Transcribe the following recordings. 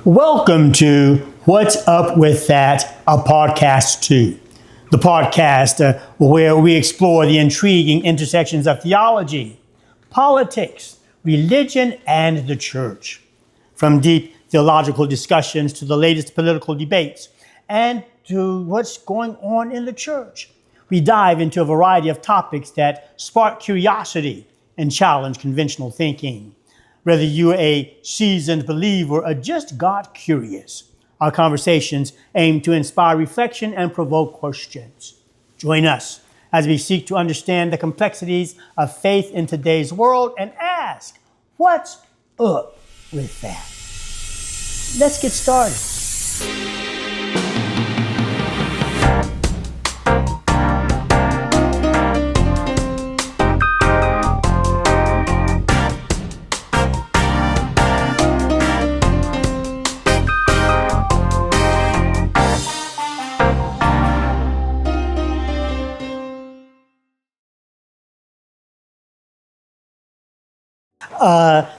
Welcome to What's Up With That, a podcast too. The podcast where we explore the intriguing intersections of theology, politics, religion, and the church. From deep theological discussions to the latest political debates and to what's going on in the church. We dive into a variety of topics that spark curiosity and challenge conventional thinking. Whether you're a seasoned believer or just got curious, our conversations aim to inspire reflection and provoke questions. Join us as we seek to understand the complexities of faith in today's world and ask, what's up with that? Let's get started.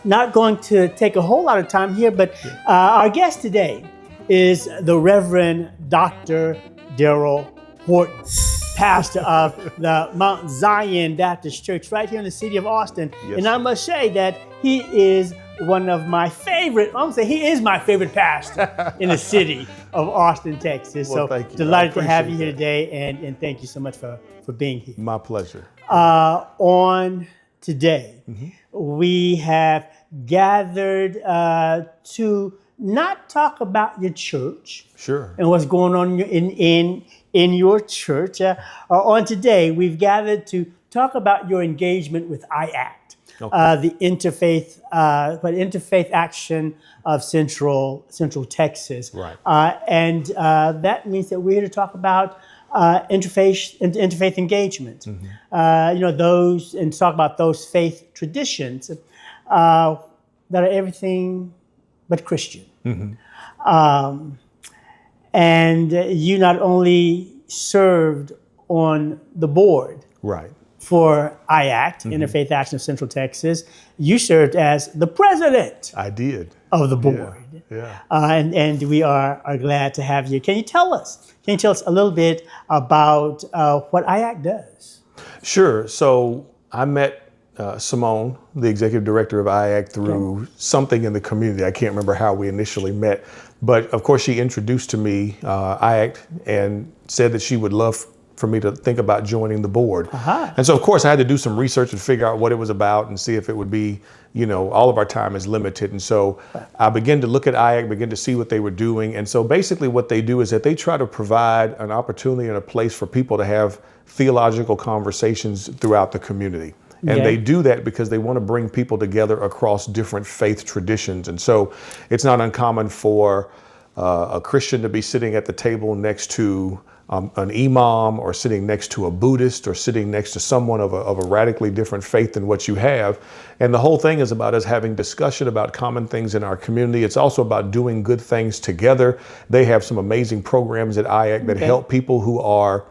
Not going to take a whole lot of time here, but our guest today is the Reverend Dr. Daryl Horton, pastor of the Mount Zion Baptist Church right here in the city of Austin. Yes, and I must say that he is one of my favorite, I'm going to say he is my favorite pastor in the city of Austin, Texas. Well, so thank you. delighted to have you here that. today, and thank you so much for being here. My pleasure. On today, we have gathered to not talk about your church. Sure. And what's going on in your church. On today, we've gathered to talk about your engagement with IACT, the Interfaith Action of Central Texas. Right. And that means that we're here to talk about interfaith engagement. Those, and talk about those faith traditions that are everything but Christian. And you not only served on the board Right. for IACT, Interfaith Action of Central Texas, you served as the president I did. of the board. Yeah. And we are glad to have you. Can you tell us a little bit about what IACT does? Sure. So I met Simone, the executive director of IACT, through something in the community. I can't remember how we initially met, but of course she introduced to me IACT and said that she would love for me to think about joining the board. And so of course I had to do some research and figure out what it was about and see if it would be, all of our time is limited. And so I began to look at IACT, began to see what they were doing. And so basically what they do is that they try to provide an opportunity and a place for people to have theological conversations throughout the community. And they do that because they want to bring people together across different faith traditions. And so it's not uncommon for a Christian to be sitting at the table next to an imam, or sitting next to a Buddhist, or sitting next to someone of a radically different faith than what you have. And the whole thing is about us having discussion about common things in our community. It's also about doing good things together. They have some amazing programs at IACT that help people who are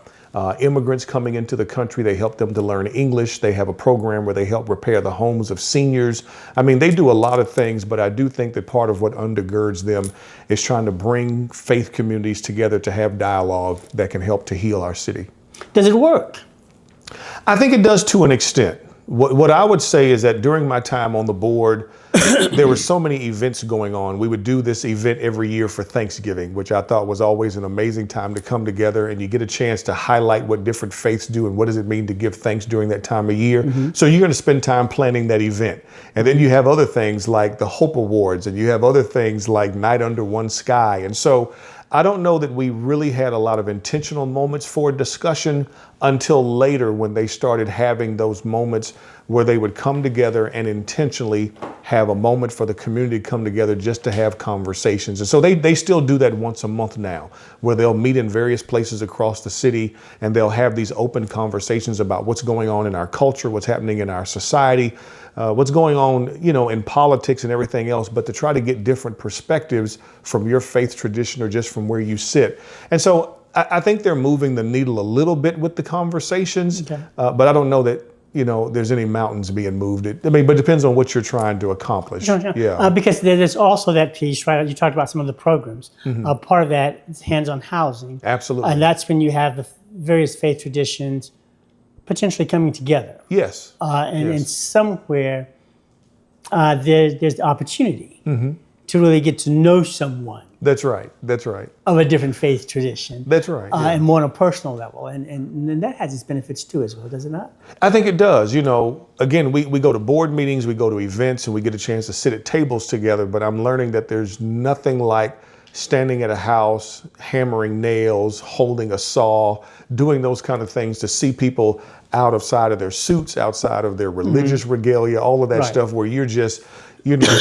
immigrants coming into the country. They help them to learn English. They have a program where they help repair the homes of seniors. I mean, they do a lot of things, but I do think that part of what undergirds them is trying to bring faith communities together to have dialogue that can help to heal our city. Does it work? I think it does to an extent. What I would say is that during my time on the board, there were so many events going on. We would do this event every year for Thanksgiving, which I thought was always an amazing time to come together, and you get a chance to highlight what different faiths do and what does it mean to give thanks during that time of year. So you're going to spend time planning that event. And then you have other things like the Hope Awards, and you have other things like Night Under One Sky. And so I don't know that we really had a lot of intentional moments for discussion until later, when they started having those moments where they would come together and intentionally have a moment for the community to come together just to have conversations. And so they still do that once a month now, where they'll meet in various places across the city and they'll have these open conversations about what's going on in our culture, what's happening in our society, what's going on, in politics and everything else, but to try to get different perspectives from your faith tradition or just from where you sit. And so I think they're moving the needle a little bit with the conversations, but I don't know that there's any mountains being moved. But it depends on what you're trying to accomplish. Sure. Yeah. Because there's also that piece, right? You talked about some of the programs. Part of that is hands-on housing. Absolutely. And that's when you have the various faith traditions potentially coming together. Yes. And somewhere there's the opportunity to really get to know someone That's right. That's right. of a different faith tradition. That's right. Yeah. And more on a personal level. And that has its benefits too as well, does it not? I think it does. Again, we go to board meetings, we go to events, and we get a chance to sit at tables together. But I'm learning that there's nothing like standing at a house, hammering nails, holding a saw, doing those kind of things, to see people outside of their suits, outside of their religious regalia, all of that stuff, where you're just,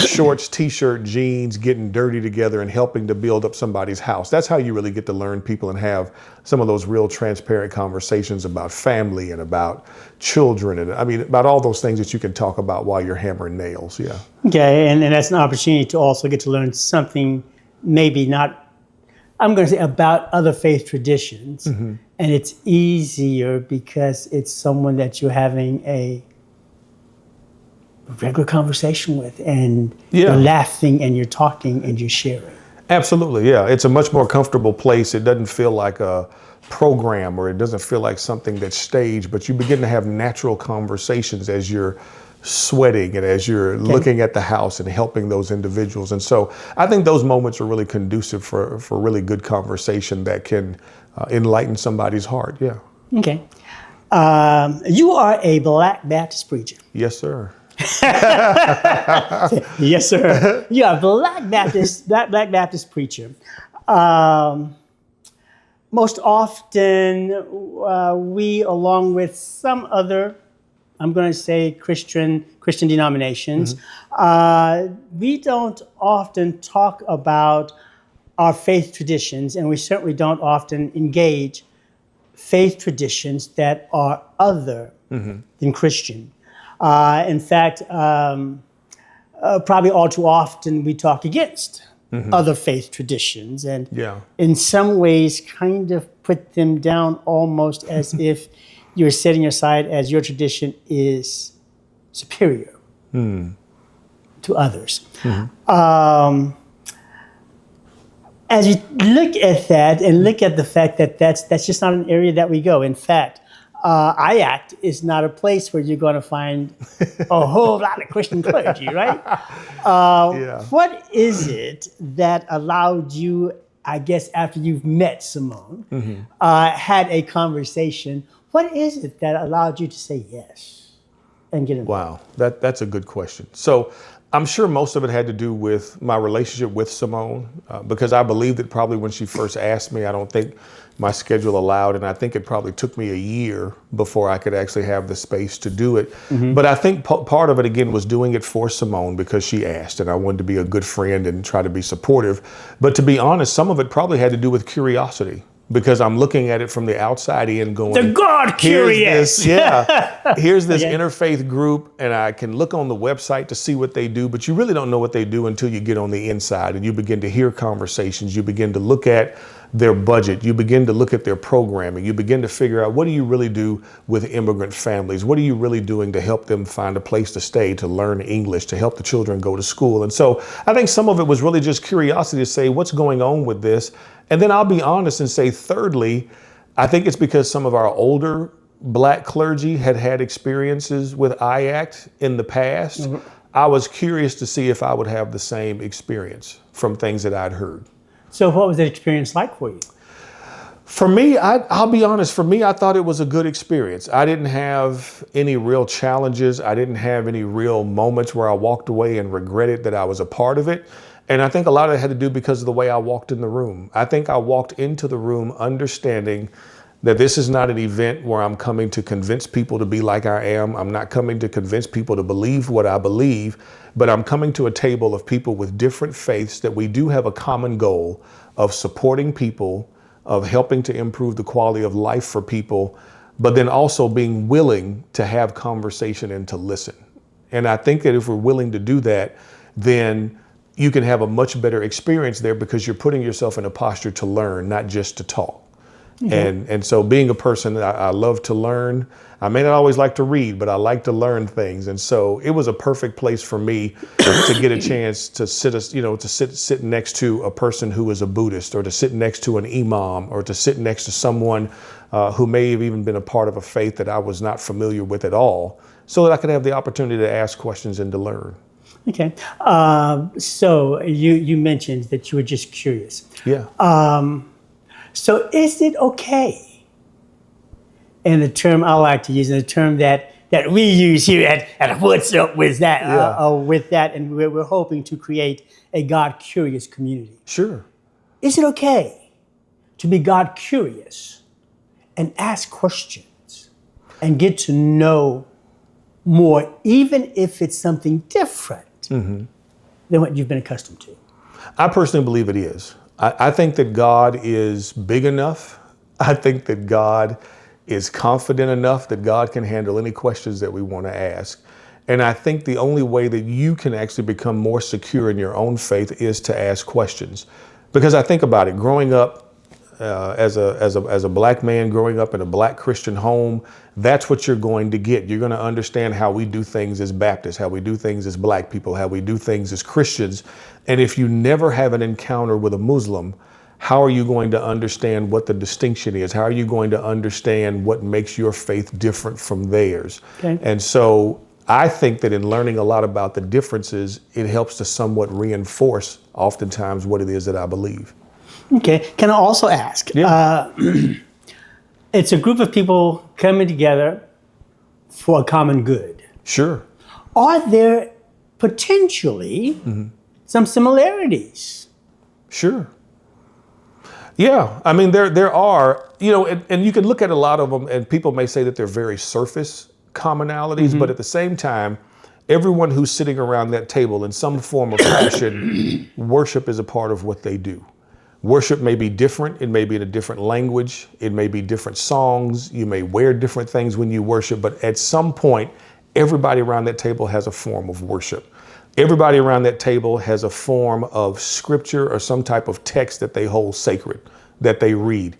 shorts, t-shirt, jeans, getting dirty together and helping to build up somebody's house. That's how you really get to learn people and have some of those real transparent conversations about family and about children and about all those things that you can talk about while you're hammering nails. Yeah. Okay, and that's an opportunity to also get to learn something, maybe not, I'm going to say, about other faith traditions. And it's easier because it's someone that you're having a regular conversation with, and you're laughing and you're talking and you're sharing. Absolutely, yeah. It's a much more comfortable place. It doesn't feel like a program, or it doesn't feel like something that's staged, but you begin to have natural conversations as you're sweating and as you're looking at the house and helping those individuals. And so I think those moments are really conducive for really good conversation that can enlighten somebody's heart. Yeah. Okay. You are a Black Baptist preacher. Yes, sir. Yes, sir. You are a Black Baptist preacher. Most often, we, along with some other, I'm going to say Christian denominations, we don't often talk about our faith traditions, and we certainly don't often engage faith traditions that are other than Christian. In fact, probably all too often we talk against other faith traditions, and in some ways kind of put them down almost as if you're setting aside as your tradition is superior to others. As you look at that and look at the fact that that's just not an area that we go. In fact, IACT is not a place where you're going to find a whole lot of Christian clergy, right? What is it that allowed you, I guess, after you've met Simone, had a conversation, what is it that allowed you to say yes and get involved? Wow, that's a good question. So I'm sure most of it had to do with my relationship with Simone, because I believe that probably when she first asked me, I don't think my schedule allowed, and I think it probably took me a year before I could actually have the space to do it. But I think part of it, again, was doing it for Simone because she asked, and I wanted to be a good friend and try to be supportive. But to be honest, some of it probably had to do with curiosity, because I'm looking at it from the outside in going, the God curious. Here's this interfaith group, and I can look on the website to see what they do, but you really don't know what they do until you get on the inside and you begin to hear conversations. You begin to look at their budget. You begin to look at their programming. You begin to figure out, what do you really do with immigrant families? What are you really doing to help them find a place to stay, to learn English, to help the children go to school? And so I think some of it was really just curiosity to say, what's going on with this? And then I'll be honest and say, thirdly, I think it's because some of our older Black clergy had experiences with IACT in the past. I was curious to see if I would have the same experience from things that I'd heard. So what was that experience like for you? For me, I'll be honest, for me, I thought it was a good experience. I didn't have any real challenges. I didn't have any real moments where I walked away and regretted that I was a part of it. And I think a lot of it had to do because of the way I walked in the room. I think I walked into the room understanding that this is not an event where I'm coming to convince people to be like I am. I'm not coming to convince people to believe what I believe, but I'm coming to a table of people with different faiths that we do have a common goal of supporting people, of helping to improve the quality of life for people, but then also being willing to have conversation and to listen. And I think that if we're willing to do that, then you can have a much better experience there, because you're putting yourself in a posture to learn, not just to talk. And so being a person that I love to learn, I may not always like to read, but I like to learn things. And so it was a perfect place for me to get a chance to sit next to a person who is a Buddhist, or to sit next to an imam, or to sit next to someone who may have even been a part of a faith that I was not familiar with at all, so that I could have the opportunity to ask questions and to learn. Okay. So you mentioned that you were just curious. Yeah. So is it okay? And the term I like to use, and the term that we use here at What's Up With That, and we're hoping to create a God curious community. Sure. Is it okay to be God curious and ask questions and get to know more, even if it's something different than what you've been accustomed to? I personally believe it is. I think that God is big enough. I think that God is confident enough that God can handle any questions that we want to ask. And I think the only way that you can actually become more secure in your own faith is to ask questions. Because I think about it, growing up as a black man, growing up in a black Christian home, that's what you're going to get. You're going to understand how we do things as Baptists, how we do things as black people, how we do things as Christians. And if you never have an encounter with a Muslim, how are you going to understand what the distinction is? How are you going to understand what makes your faith different from theirs? Okay. And so I think that in learning a lot about the differences, it helps to somewhat reinforce oftentimes what it is that I believe. Okay. Can I also ask? Yeah. It's a group of people coming together for a common good. Sure. Are there potentially some similarities? Sure. Yeah, I mean, there are, and you can look at a lot of them, and people may say that they're very surface commonalities, but at the same time, everyone who's sitting around that table in some form or fashion, worship is a part of what they do. Worship may be different. It may be in a different language. It may be different songs. You may wear different things when you worship, but at some point, everybody around that table has a form of worship. Everybody around that table has a form of scripture or some type of text that they hold sacred, that they read.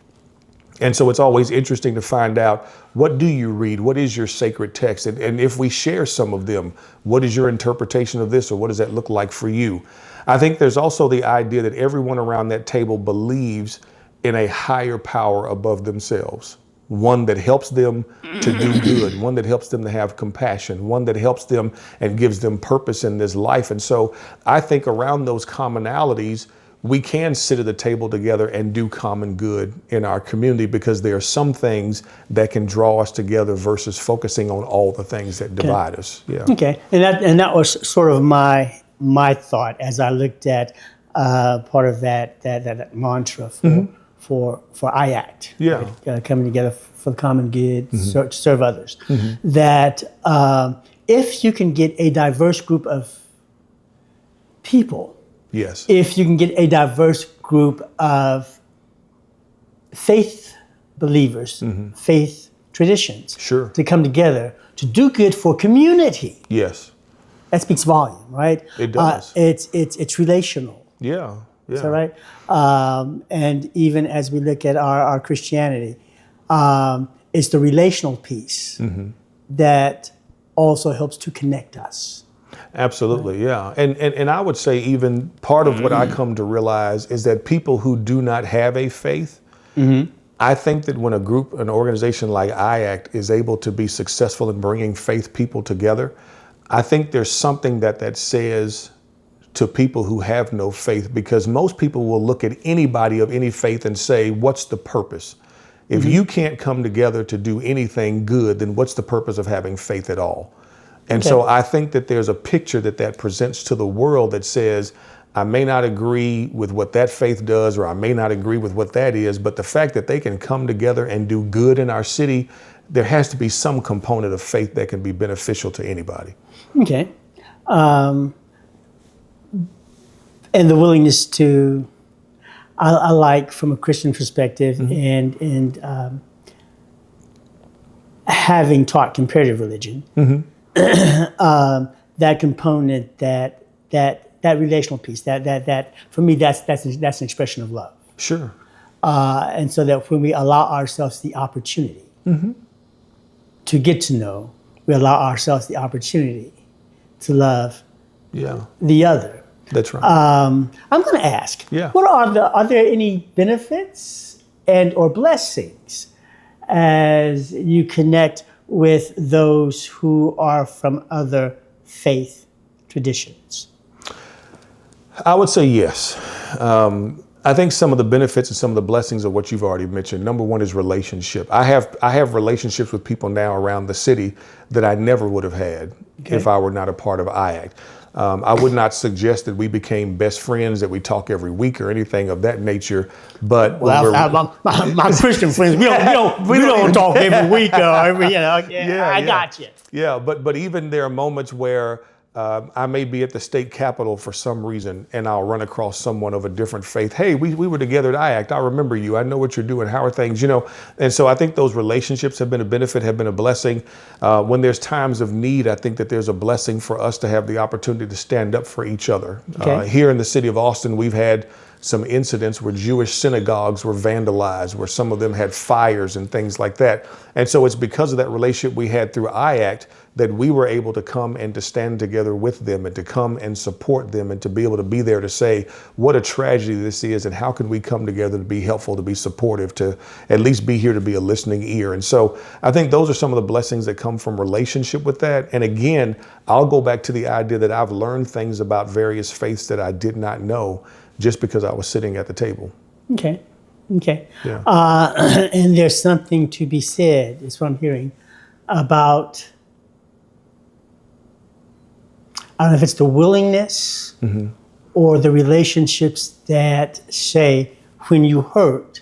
And so it's always interesting to find out, what do you read? What is your sacred text? And if we share some of them, what is your interpretation of this, or what does that look like for you? I think there's also the idea that everyone around that table believes in a higher power above themselves. One that helps them to do good, one that helps them to have compassion, one that helps them and gives them purpose in this life. And so I think around those commonalities, we can sit at the table together and do common good in our community, because there are some things that can draw us together versus focusing on all the things that divide us. Yeah. Okay, and that was sort of my thought as I looked at part of that mantra for IACT. Yeah. Right? Coming together for the common good, to serve others. That if you can get a diverse group of people, Yes. if you can get a diverse group of faith believers, faith traditions, Sure. to come together to do good for community, Yes. that speaks volume, right? It does. It's relational. Yeah. Yeah. Is that right? And even as we look at our Christianity, it's the relational piece that also helps to connect us. Absolutely, yeah. And I would say even part of what I come to realize is that people who do not have a faith, I think that when an organization like IACT is able to be successful in bringing faith people together, I think there's something that says to people who have no faith, because most people will look at anybody of any faith and say, what's the purpose? If you can't come together to do anything good, then what's the purpose of having faith at all? And so I think that there's a picture that presents to the world that says, I may not agree with what that faith does, or I may not agree with what that is, but the fact that they can come together and do good in our city, there has to be some component of faith that can be beneficial to anybody. Okay. And the willingness to, I like from a Christian perspective, and having taught comparative religion, that component, that relational piece, that for me, that's an expression of love. Sure. And so that when we allow ourselves the opportunity to get to know, we allow ourselves the opportunity to love the other. That's right. I'm going to ask, what are there any benefits and or blessings as you connect with those who are from other faith traditions? I would say yes. I think some of the benefits and some of the blessings of what you've already mentioned. Number one is relationship. I have relationships with people now around the city that I never would have had if I were not a part of IACT. I would not suggest that we became best friends, that we talk every week or anything of that nature. But my Christian friends, we don't talk every week or every, I got you. Yeah, but even there are moments where I may be at the state capitol for some reason, and I'll run across someone of a different faith. Hey, we were together at IACT. I remember you. I know what you're doing. How are things? And so I think those relationships have been a benefit, have been a blessing. When there's times of need, I think that there's a blessing for us to have the opportunity to stand up for each other. Here in the city of Austin, we've had some incidents where Jewish synagogues were vandalized, where some of them had fires and things like that. And so it's because of that relationship we had through IACT that we were able to come and to stand together with them and to come and support them and to be able to be there to say what a tragedy this is and how can we come together to be helpful, to be supportive, to at least be here to be a listening ear. And so I think those are some of the blessings that come from relationship with that. And again, I'll go back to the idea that I've learned things about various faiths that I did not know just because I was sitting at the table. Okay. Yeah. And there's something to be said, is what I'm hearing, about, I don't know if it's the willingness or the relationships that say, when you hurt,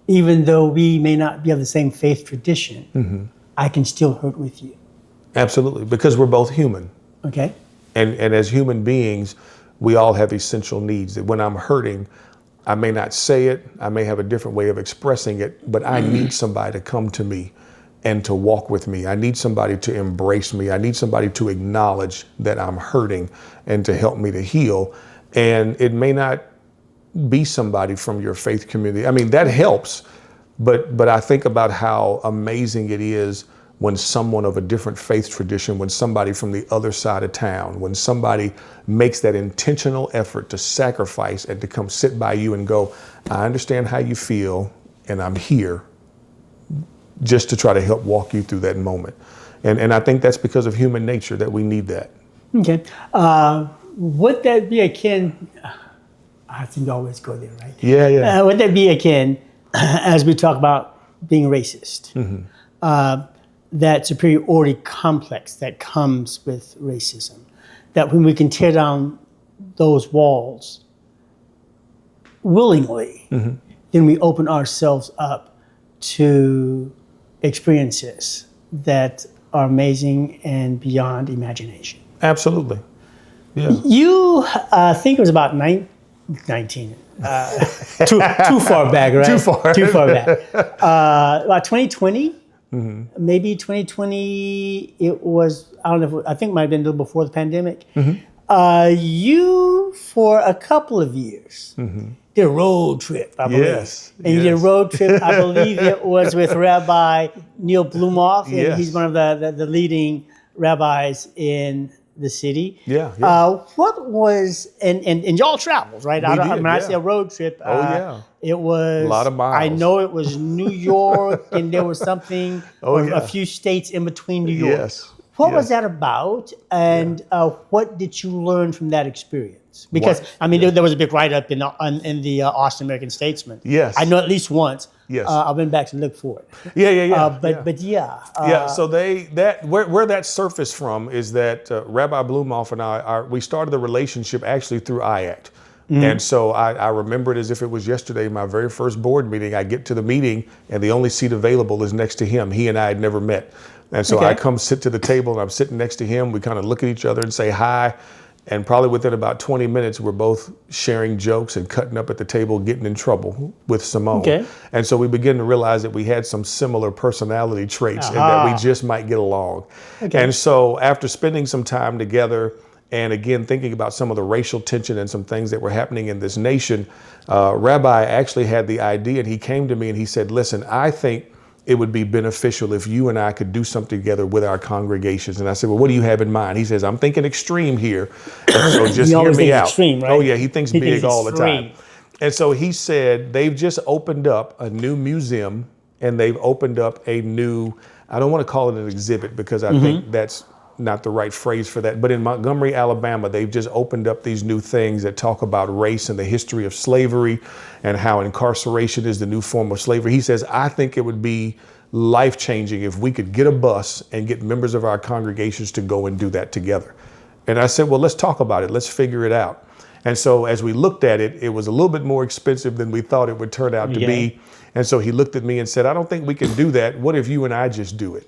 even though we may not be of the same faith tradition, I can still hurt with you. Absolutely, because we're both human. Okay. And as human beings, we all have essential needs that when I'm hurting, I may not say it, I may have a different way of expressing it, but I need somebody to come to me and to walk with me. I need somebody to embrace me. I need somebody to acknowledge that I'm hurting and to help me to heal. And it may not be somebody from your faith community. I mean, that helps, but I think about how amazing it is when someone of a different faith tradition, when somebody from the other side of town, when somebody makes that intentional effort to sacrifice and to come sit by you and go, I understand how you feel, and I'm here just to try to help walk you through that moment. And I think that's because of human nature that we need that. Okay. Would that be akin, I think you always go there, right? Yeah. Would that be akin, as we talk about being racist, that superiority complex that comes with racism, that when we can tear down those walls willingly, then we open ourselves up to experiences that are amazing and beyond imagination. Absolutely. Yeah. You think it was about 19, too far back, right? Too far back. About 2020. Maybe 2020, it was, I don't know, I think it might have been a little before the pandemic. You, for a couple of years, did a road trip, I believe. Yes. And you did a road trip, I believe it was with Rabbi Neil Blumoff, and he's one of the leading rabbis in the city. What was, and y'all traveled, right? When I say a road trip, it was a lot of miles. I know it was New York, and there was something, a few states in between New York. What was that about, and what did you learn from that experience? Because there was a big write-up in the Austin American Statesman. I know at least once. I've been back to look for it. So where that surfaced from is that Rabbi Blumoff and I, we started the relationship actually through IACT. And so I remember it as if it was yesterday, my very first board meeting. I get to the meeting and the only seat available is next to him. He and I had never met. And so I come sit to the table and I'm sitting next to him. We kind of look at each other and say hi. And probably within about 20 minutes, we're both sharing jokes and cutting up at the table, getting in trouble with Simone. And so we begin to realize that we had some similar personality traits and that we just might get along. And so after spending some time together And again, thinking about some of the racial tension and some things that were happening in this nation, Rabbi actually had the idea, and he came to me and he said, listen, I think it would be beneficial if you and I could do something together with our congregations. And I said, well, what do you have in mind? He says, I'm thinking extreme here. And so just hear me out. Extreme, right? Oh yeah, he thinks big thinks all extreme. the time. And so he said, they've just opened up a new museum, and they've opened up a new, I don't want to call it an exhibit because I think that's not the right phrase for that. But in Montgomery, Alabama, they've just opened up these new things that talk about race and the history of slavery and how incarceration is the new form of slavery. He says, I think it would be life-changing if we could get a bus and get members of our congregations to go and do that together. And I said, well, let's talk about it. Let's figure it out. And so as we looked at it, it was a little bit more expensive than we thought it would turn out to be. And so he looked at me and said, I don't think we can do that. What if you and I just do it?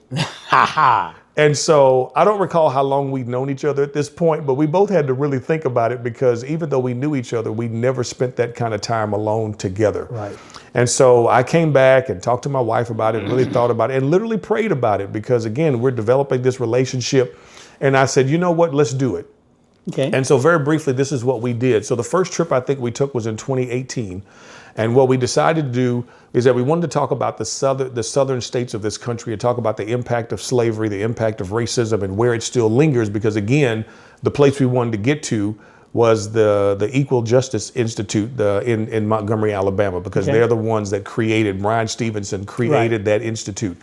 And so I don't recall how long we'd known each other at this point, but we both had to really think about it because even though we knew each other, we never spent that kind of time alone together. Right. And so I came back and talked to my wife about it and really thought about it and literally prayed about it because, again, we're developing this relationship. And I said, you know what, let's do it. Okay. And so very briefly, this is what we did. So the first trip I think we took was in 2018. And what we decided to do is that we wanted to talk about the southern states of this country and talk about the impact of slavery, the impact of racism, and where it still lingers. Because again, the place we wanted to get to was the Equal Justice Institute in Montgomery, Alabama, because they're the ones that created, Brian Stevenson created that institute.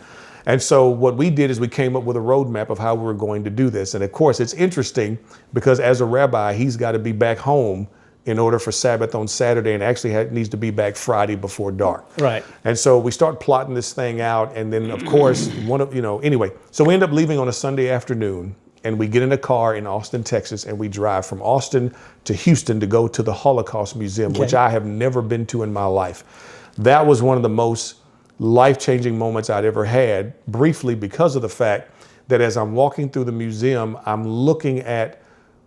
And so what we did is we came up with a roadmap of how we were going to do this. And of course, it's interesting because as a rabbi, he's got to be back home in order for Sabbath on Saturday, and actually needs to be back Friday before dark. Right. And so we start plotting this thing out. And then of course, anyway, so we end up leaving on a Sunday afternoon, and we get in a car in Austin, Texas, and we drive from Austin to Houston to go to the Holocaust Museum, which I have never been to in my life. That was one of the most life-changing moments I'd ever had, briefly because of the fact that as I'm walking through the museum, I'm looking at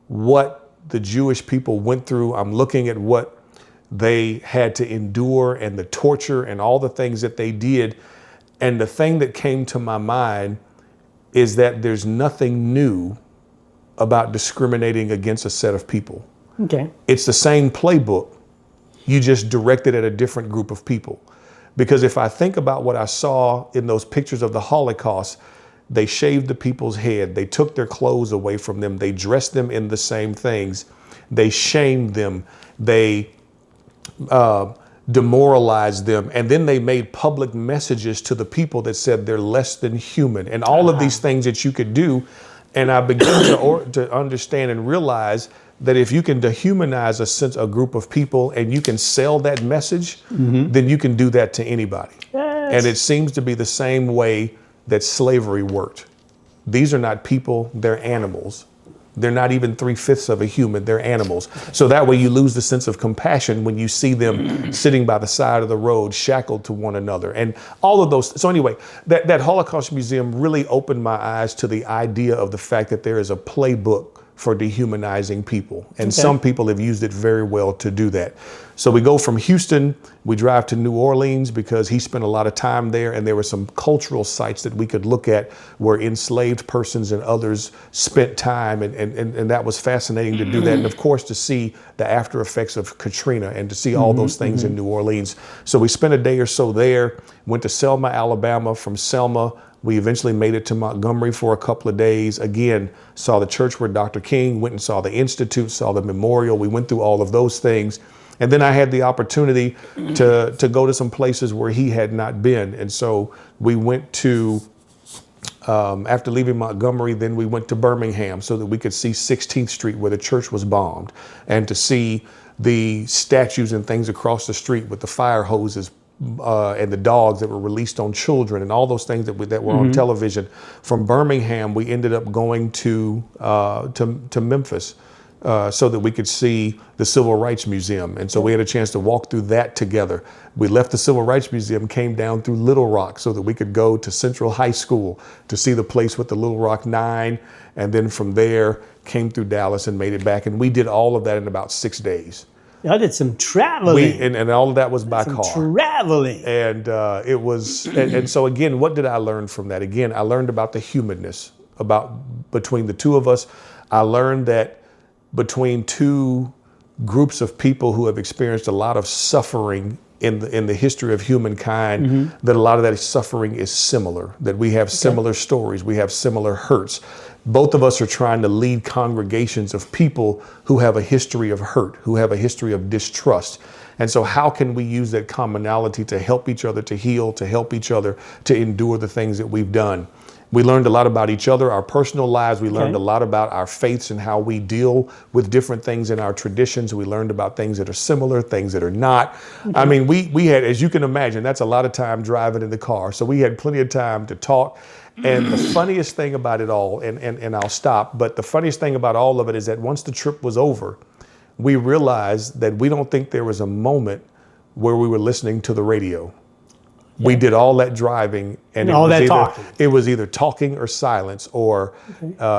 what the Jewish people went through. I'm looking at what they had to endure and the torture and all the things that they did. And the thing that came to my mind is that there's nothing new about discriminating against a set of people. Okay. It's the same playbook. You just direct it at a different group of people. Because if I think about what I saw in those pictures of the Holocaust, they shaved the people's head. They took their clothes away from them. They dressed them in the same things. They shamed them. They demoralized them. And then they made public messages to the people that said they're less than human and all of these things that you could do. And I began to understand and realize that if you can dehumanize a group of people and you can sell that message, then you can do that to anybody. Yes. And it seems to be the same way that slavery worked. These are not people, they're animals. They're not even 3/5 of a human, they're animals. So that way you lose the sense of compassion when you see them sitting by the side of the road, shackled to one another and all of those. So anyway, that Holocaust Museum really opened my eyes to the idea of the fact that there is a playbook for dehumanizing people. And some people have used it very well to do that. So we go from Houston, we drive to New Orleans because he spent a lot of time there, and there were some cultural sites that we could look at where enslaved persons and others spent time, and that was fascinating to do that. And of course, to see the after effects of Katrina and to see all those things in New Orleans. So we spent a day or so there, went to Selma, Alabama. From Selma, we eventually made it to Montgomery for a couple of days. Again, saw the church where Dr. King went and saw the institute, saw the memorial. We went through all of those things. And then I had the opportunity to go to some places where he had not been. And so we went to, after leaving Montgomery, then we went to Birmingham so that we could see 16th Street where the church was bombed, and to see the statues and things across the street with the fire hoses and the dogs that were released on children and all those things that were on television. From Birmingham, we ended up going to Memphis so that we could see the Civil Rights Museum. And so we had a chance to walk through that together. We left the Civil Rights Museum, came down through Little Rock so that we could go to Central High School to see the place with the Little Rock Nine. And then from there, came through Dallas and made it back. And we did all of that in about 6 days. I did some traveling. And all of that was by car. Traveling. And it was, and so again, what did I learn from that? Again, I learned about the humanness between the two of us. I learned that between two groups of people who have experienced a lot of suffering in the history of humankind, that a lot of that suffering is similar, that we have similar stories, we have similar hurts. Both of us are trying to lead congregations of people who have a history of hurt, who have a history of distrust. And so how can we use that commonality to help each other to heal, to help each other to endure the things that we've done? We learned a lot about each other, our personal lives. We learned a lot about our faiths and how we deal with different things in our traditions. We learned about things that are similar, things that are not. I mean, we had, as you can imagine, that's a lot of time driving in the car. So we had plenty of time to talk. And the funniest thing about it all, and I'll stop, but the funniest thing about all of it is that once the trip was over, we realized that we don't think there was a moment where we were listening to the radio. We did all that driving, and it was either talking or silence, or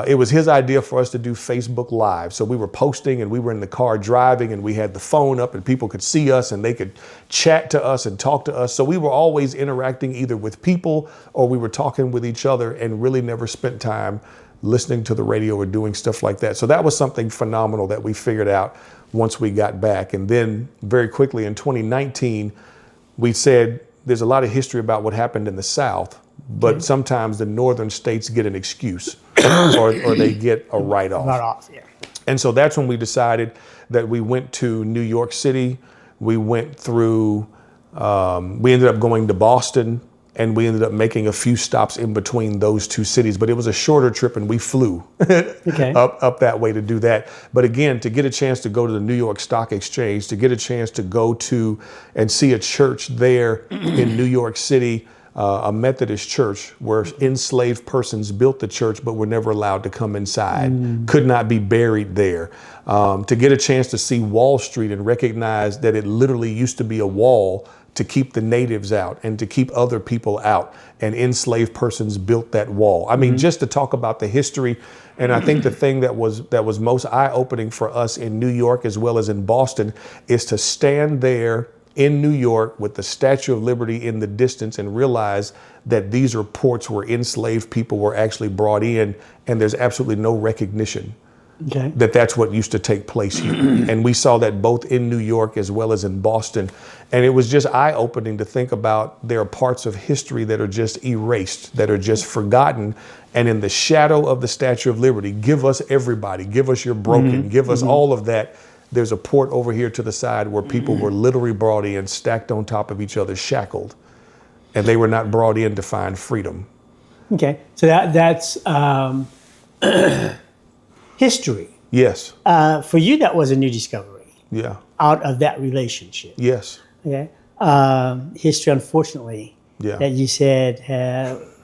it was his idea for us to do Facebook Live. So we were posting, and we were in the car driving, and we had the phone up, and people could see us, and they could chat to us and talk to us. So we were always interacting either with people or we were talking with each other, and really never spent time listening to the radio or doing stuff like that. So that was something phenomenal that we figured out once we got back. And then very quickly in 2019, we said, there's a lot of history about what happened in the South, but sometimes the northern states get an excuse or they get a write-off. And so that's when we decided that we went to New York City. We went through, we ended up going to Boston, and we ended up making a few stops in between those two cities. But it was a shorter trip, and we flew up that way to do that. But again, to get a chance to go to the New York Stock Exchange, to get a chance to go to and see a church there in New York City, a Methodist church where enslaved persons built the church but were never allowed to come inside, could not be buried there. To get a chance to see Wall Street and recognize that it literally used to be a wall to keep the natives out and to keep other people out, and enslaved persons built that wall. I mean, just to talk about the history. And I think the thing that was most eye-opening for us in New York as well as in Boston is to stand there in New York with the Statue of Liberty in the distance and realize that these are ports where enslaved people were actually brought in, and there's absolutely no recognition that that's what used to take place here. And we saw that both in New York as well as in Boston. And it was just eye-opening to think about there are parts of history that are just erased, that are just forgotten. And in the shadow of the Statue of Liberty, give us everybody, give us your broken, give us all of that. There's a port over here to the side where people were literally brought in, stacked on top of each other, shackled. And they were not brought in to find freedom. Okay, so that's history. Yes. For you, that was a new discovery. Yeah. Out of that relationship. Yes. Okay. History, unfortunately, that you said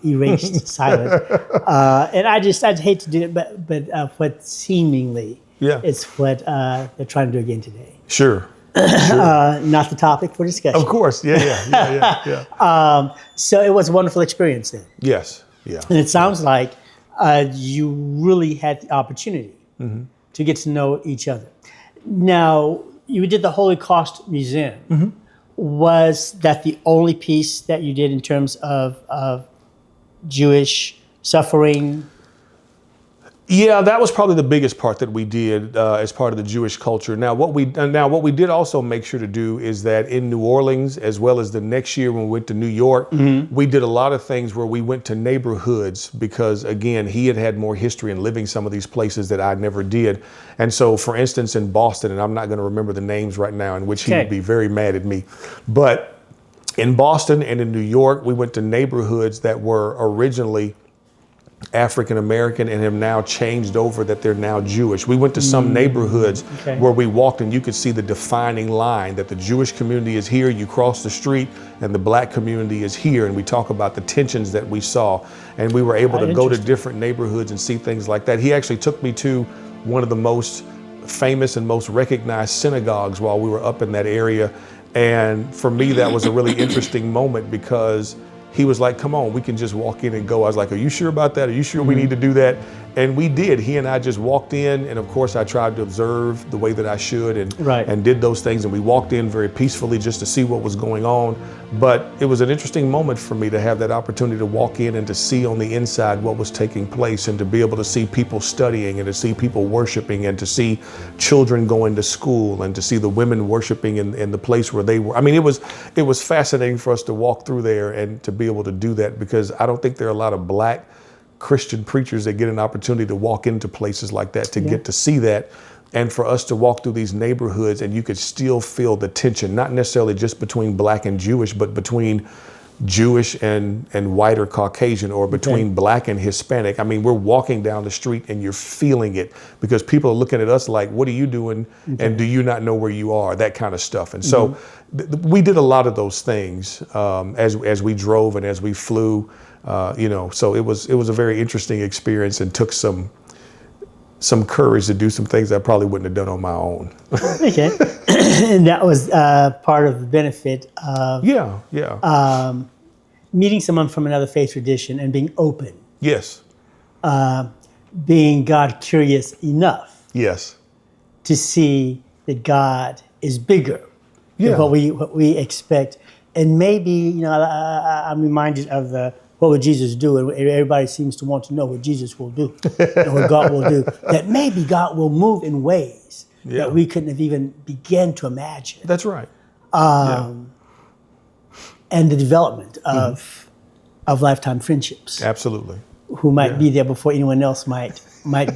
erased, silent. And I'd hate to do it, but what seemingly is what they're trying to do again today. Sure. Not the topic for discussion. Of course. Yeah. So it was a wonderful experience then. Yes. Yeah. And it sounds like you really had the opportunity to get to know each other. Now, you did the Holocaust Museum. Was that the only piece that you did in terms of Jewish suffering? Yeah, that was probably the biggest part that we did as part of the Jewish culture. Now, what we did also make sure to do is that in New Orleans, as well as the next year when we went to New York, we did a lot of things where we went to neighborhoods because, again, he had more history in living some of these places that I never did. And so, for instance, in Boston, and I'm not going to remember the names right now, in which he would be very mad at me, but in Boston and in New York, we went to neighborhoods that were originally African American and have now changed over that they're now Jewish. We went to some neighborhoods where we walked and you could see the defining line that the Jewish community is here, you cross the street, and the black community is here. And we talk about the tensions that we saw. And we were able to go to different neighborhoods and see things like that. He actually took me to one of the most famous and most recognized synagogues while we were up in that area. And for me, that was a really interesting moment because he was like, come on, we can just walk in and go. I was like, are you sure about that? Are you sure we need to do that? And we did. He and I just walked in, and of course I tried to observe the way that I should and did those things. And we walked in very peacefully just to see what was going on. But it was an interesting moment for me to have that opportunity to walk in and to see on the inside what was taking place, and to be able to see people studying, and to see people worshiping, and to see children going to school, and to see the women worshiping in the place where they were. I mean, it was fascinating for us to walk through there and to be able to do that, because I don't think there are a lot of Black Christian preachers that get an opportunity to walk into places like that, to get to see that, and for us to walk through these neighborhoods and you could still feel the tension, not necessarily just between Black and Jewish, but between Jewish and white or Caucasian, or between Black and Hispanic. I mean, we're walking down the street and you're feeling it, because people are looking at us like, what are you doing? And do you not know where you are? That kind of stuff. And so we did a lot of those things as we drove and as we flew. So it was a very interesting experience, and took some courage to do some things I probably wouldn't have done on my own. Okay. And that was part of the benefit of meeting someone from another faith tradition and being open. Yes. Being God curious enough. Yes. To see that God is bigger than what we expect. And maybe, I'm reminded of what would Jesus do? And everybody seems to want to know what Jesus will do and what God will do. That maybe God will move in ways that we couldn't have even begun to imagine. That's right. And the development of lifetime friendships. Absolutely. Who might be there before anyone else might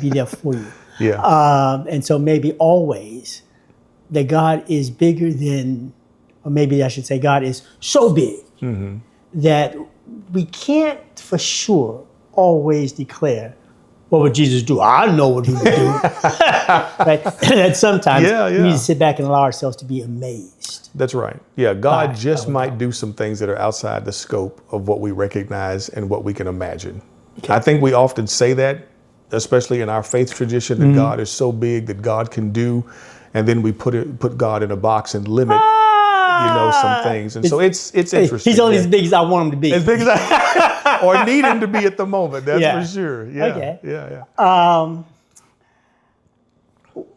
be there for you. And so maybe always that God is bigger than, or maybe I should say God is so big that we can't for sure always declare, what would Jesus do? I know what he would do. Right? That sometimes we need to sit back and allow ourselves to be amazed. That's right. Yeah, God just might do some things that are outside the scope of what we recognize and what we can imagine. Okay. I think we often say that, especially in our faith tradition, that God is so big that God can do, and then we put God in a box and limit some things. And so it's interesting. He's only as big as I want him to be. As big as I or need him to be at the moment, that's for sure. Yeah. Okay. Yeah.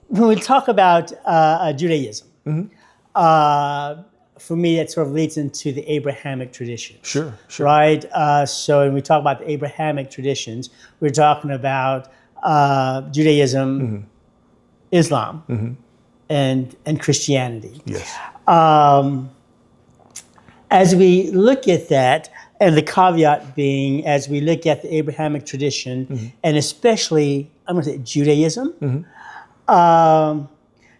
When we talk about Judaism, for me, that sort of leads into the Abrahamic traditions. Sure. Right? So when we talk about the Abrahamic traditions, we're talking about Judaism, Islam, and Christianity. Yes. As we look at that, and the caveat being, as we look at the Abrahamic tradition, and especially, I'm going to say Judaism,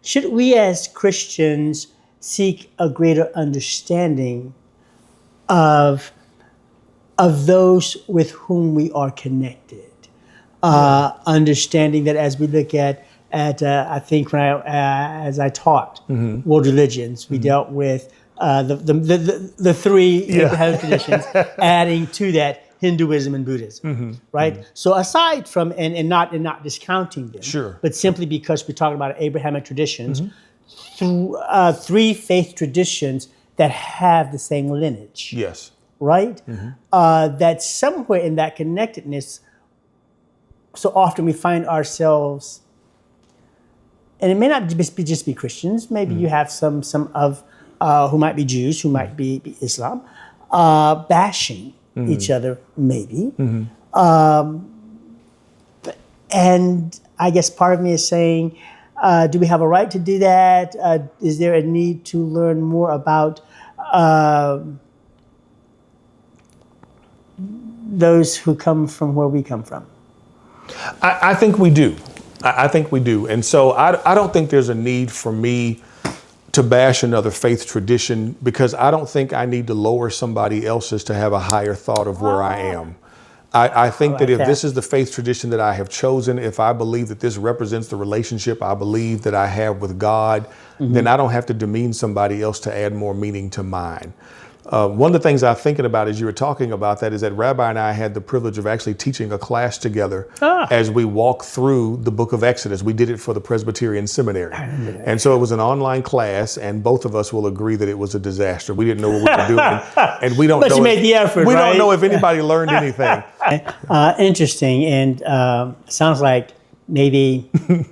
should we as Christians seek a greater understanding of those with whom we are connected? Understanding that as we look at I think as I taught world religions, we dealt with the three Abrahamic traditions, adding to that Hinduism and Buddhism, right? So aside from and not discounting them, but simply because we're talking about Abrahamic traditions, three faith traditions that have the same lineage, right? That somewhere in that connectedness, so often we find ourselves. And it may not just be Christians. Maybe you have some of who might be Jews, who might be Islam, bashing each other, maybe. And I guess part of me is saying, do we have a right to do that? Is there a need to learn more about those who come from where we come from? I think we do. I think we do. And so I don't think there's a need for me to bash another faith tradition, because I don't think I need to lower somebody else's to have a higher thought of where I am. I think that if this is the faith tradition that I have chosen, if I believe that this represents the relationship I believe that I have with God, then I don't have to demean somebody else to add more meaning to mine. One of the things I'm thinking about as you were talking about that is that Rabbi and I had the privilege of actually teaching a class together as we walked through the book of Exodus. We did it for the Presbyterian Seminary. And so it was an online class, and both of us will agree that it was a disaster. We didn't know what we were doing. And we don't But know you made the effort, we right? don't know if anybody learned anything. Interesting. And sounds like maybe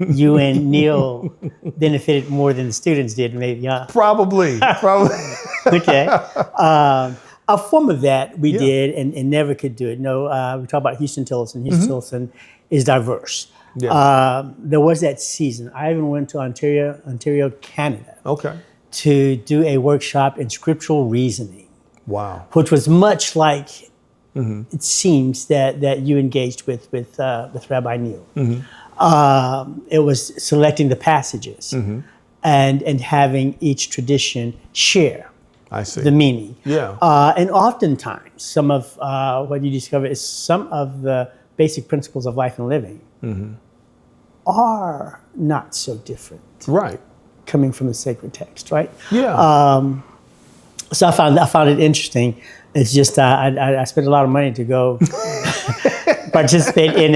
you and Neil benefited more than the students did, maybe, huh? Probably. Okay. A form of that we did and never could do it. No, we talk about Houston Tillotson. Houston Tillotson is diverse. Yeah. There was that season. I even went to Ontario, Canada, Okay. to do a workshop in scriptural reasoning. Wow. Which was much like it seems that you engaged with Rabbi Neil. It was selecting the passages and having each tradition share I see. the meaning. Yeah. And oftentimes, some of what you discover is some of the basic principles of life and living are not so different Right. coming from the sacred text, right? Yeah. So I found it interesting. It's just I spent a lot of money to go participate in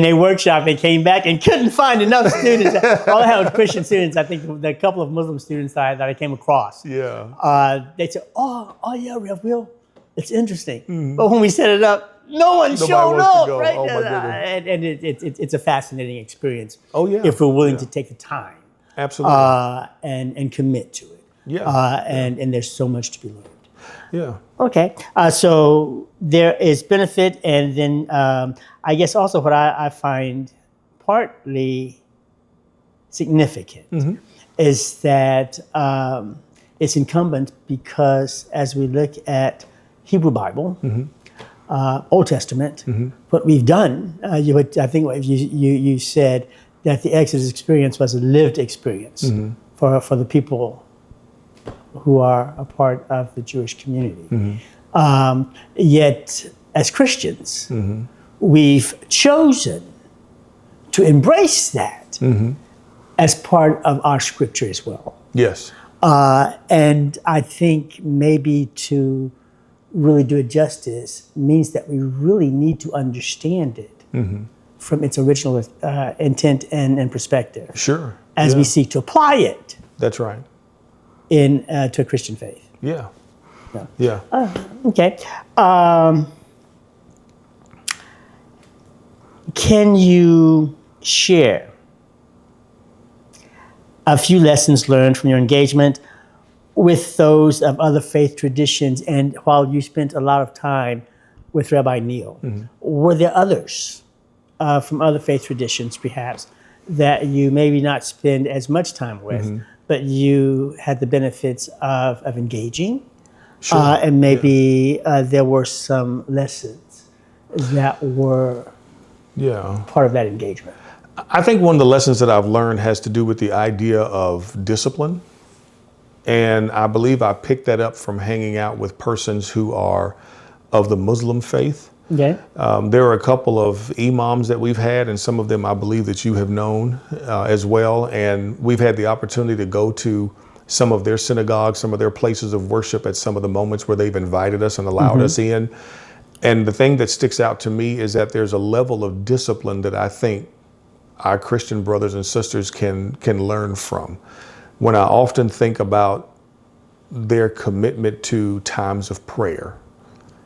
a workshop and came back and couldn't find enough students. All I had was Christian students. I think the couple of Muslim students that I came across. Yeah. They said, "Oh yeah, Rev Will, it's interesting." But when we set it up, no one showed wants to up, go. right? Oh, my goodness. And it's a fascinating experience. Oh, yeah. If we're willing to take the time. Absolutely. And commit to it. Yeah. And there's so much to be learned. Yeah. Okay. So there is benefit, and then I guess also what I find partly significant is that it's incumbent because as we look at Hebrew Bible, Old Testament, what we've done, I think what you said that the Exodus experience was a lived experience for the people who are a part of the Jewish community. Yet, as Christians, we've chosen to embrace that as part of our scripture as well. Yes. And I think maybe to really do it justice means that we really need to understand it from its original intent and perspective. Sure. As we seek to apply it. That's right. To a Christian faith. Yeah. Yeah. Okay. Can you share a few lessons learned from your engagement with those of other faith traditions? And while you spent a lot of time with Rabbi Neil, were there others from other faith traditions, perhaps, that you maybe not spend as much time with, but you had the benefits of engaging? Sure. And maybe there were some lessons that were part of that engagement. I think one of the lessons that I've learned has to do with the idea of discipline. And I believe I picked that up from hanging out with persons who are of the Muslim faith. Okay. There are a couple of imams that we've had, and some of them I believe that you have known as well. And we've had the opportunity to go to some of their synagogues, some of their places of worship at some of the moments where they've invited us and allowed us in. And the thing that sticks out to me is that there's a level of discipline that I think our Christian brothers and sisters can learn from. When I often think about their commitment to times of prayer,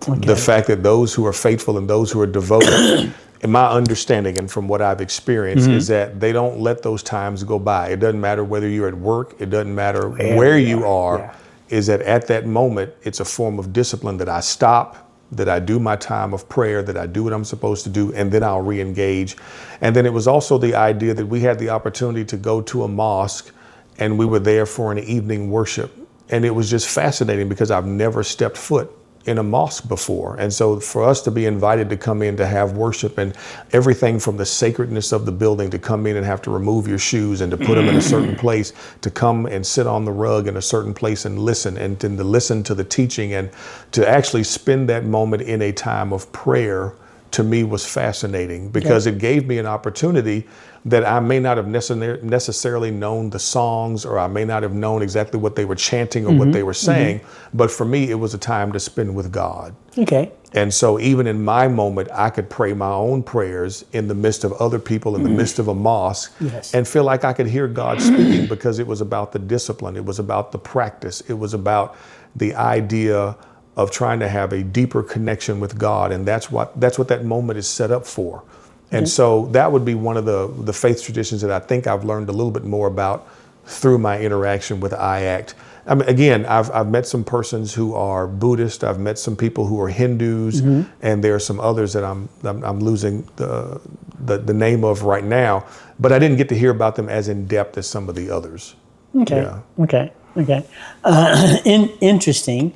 the fact that those who are faithful and those who are devoted, in my understanding and from what I've experienced, is that they don't let those times go by. It doesn't matter whether you're at work, it doesn't matter where you are, is that at that moment, it's a form of discipline that I stop, that I do my time of prayer, that I do what I'm supposed to do, and then I'll re-engage. And then it was also the idea that we had the opportunity to go to a mosque and we were there for an evening worship. And it was just fascinating because I've never stepped foot in a mosque before. And so for us to be invited to come in to have worship and everything from the sacredness of the building to come in and have to remove your shoes and to put them in a certain place, to come and sit on the rug in a certain place and listen, and then to listen to the teaching and to actually spend that moment in a time of prayer to me was fascinating because it gave me an opportunity that I may not have necessarily known the songs, or I may not have known exactly what they were chanting or what they were saying. But for me, it was a time to spend with God. Okay. And so even in my moment, I could pray my own prayers in the midst of other people, in the midst of a mosque, and feel like I could hear God speaking, because it was about the discipline. It was about the practice. It was about the idea of trying to have a deeper connection with God. And that's what that moment is set up for. And so that would be one of the faith traditions that I think I've learned a little bit more about through my interaction with IACT. I mean, again, I've met some persons who are Buddhist. I've met some people who are Hindus, and there are some others that I'm losing the name of right now. But I didn't get to hear about them as in depth as some of the others. Okay. Yeah. Okay. Interesting.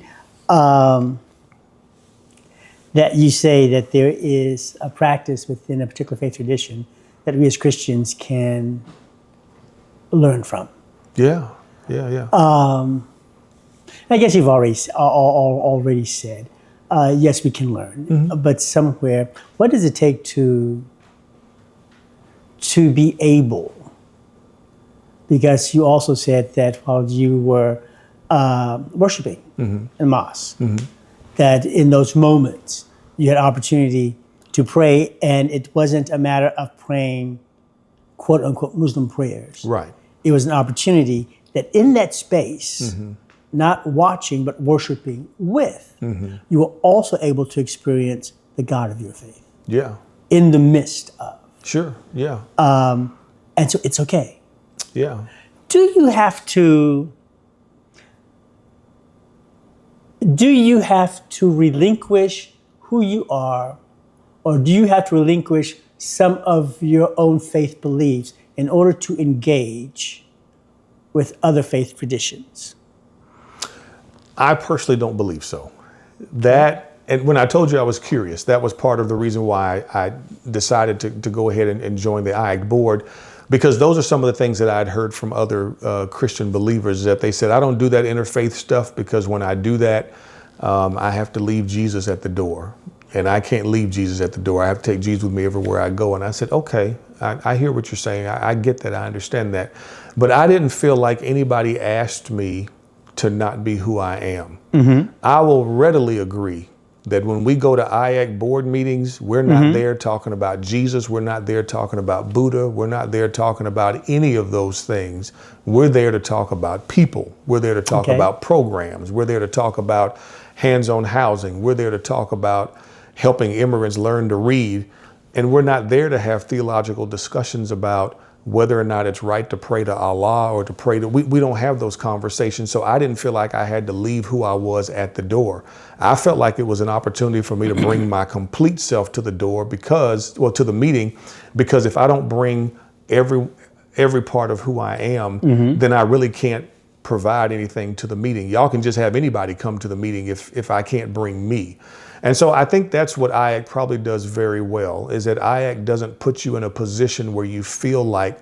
That you say that there is a practice within a particular faith tradition that we as Christians can learn from. Yeah. I guess you've already said, yes, we can learn, but somewhere, what does it take to be able? Because you also said that while you were worshiping in mosque, that in those moments you had opportunity to pray, and it wasn't a matter of praying quote unquote Muslim prayers. Right. It was an opportunity that in that space, not watching but worshiping with, you were also able to experience the God of your faith. Yeah. In the midst of. Sure. Yeah. And so it's okay. Yeah. Do you have to relinquish who you are, or do you have to relinquish some of your own faith beliefs in order to engage with other faith traditions? I personally don't believe so. And when I told you I was curious, that was part of the reason why I decided to go ahead and join the IACT board, because those are some of the things that I'd heard from other Christian believers, that they said, I don't do that interfaith stuff because when I do that, I have to leave Jesus at the door. And I can't leave Jesus at the door. I have to take Jesus with me everywhere I go. And I said, okay, I hear what you're saying. I get that. I understand that. But I didn't feel like anybody asked me to not be who I am. I will readily agree that when we go to IACT board meetings, we're not there talking about Jesus. We're not there talking about Buddha. We're not there talking about any of those things. We're there to talk about people. We're there to talk about programs. We're there to talk about hands-on housing. We're there to talk about helping immigrants learn to read. And we're not there to have theological discussions about whether or not it's right to pray to Allah or to pray to, we don't have those conversations. So I didn't feel like I had to leave who I was at the door. I felt like it was an opportunity for me to bring my complete self to the door to the meeting, because if I don't bring every part of who I am, then I really can't provide anything to the meeting. Y'all can just have anybody come to the meeting if I can't bring me. And so I think that's what IACT probably does very well, is that IACT doesn't put you in a position where you feel like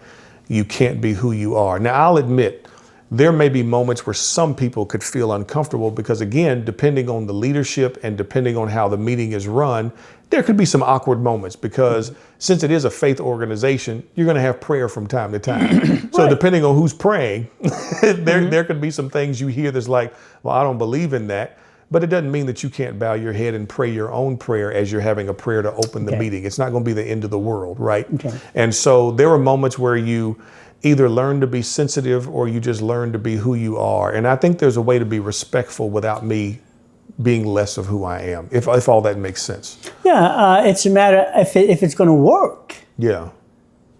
you can't be who you are. Now, I'll admit, there may be moments where some people could feel uncomfortable because, again, depending on the leadership and depending on how the meeting is run, there could be some awkward moments because since it is a faith organization, you're going to have prayer from time to time. So depending on who's praying, there could be some things you hear that's like, well, I don't believe in that. But it doesn't mean that you can't bow your head and pray your own prayer as you're having a prayer to open the meeting. It's not going to be the end of the world, right? And so there were moments where you either learn to be sensitive or you just learn to be who you are. And I think there's a way to be respectful without me being less of who I am, if all that makes sense. Yeah, it's a matter if it's going to work. Yeah.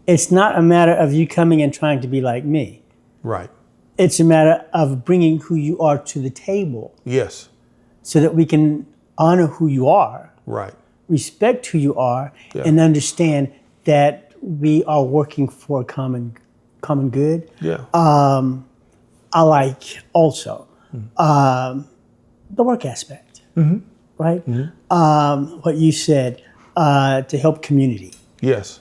It's not a matter of you coming and trying to be like me. Right. It's a matter of bringing who you are to the table. Yes. So that we can honor who you are, right, respect who you are, and understand that we are working for a common good. Yeah. I like also the work aspect, right? What you said, to help community. Yes.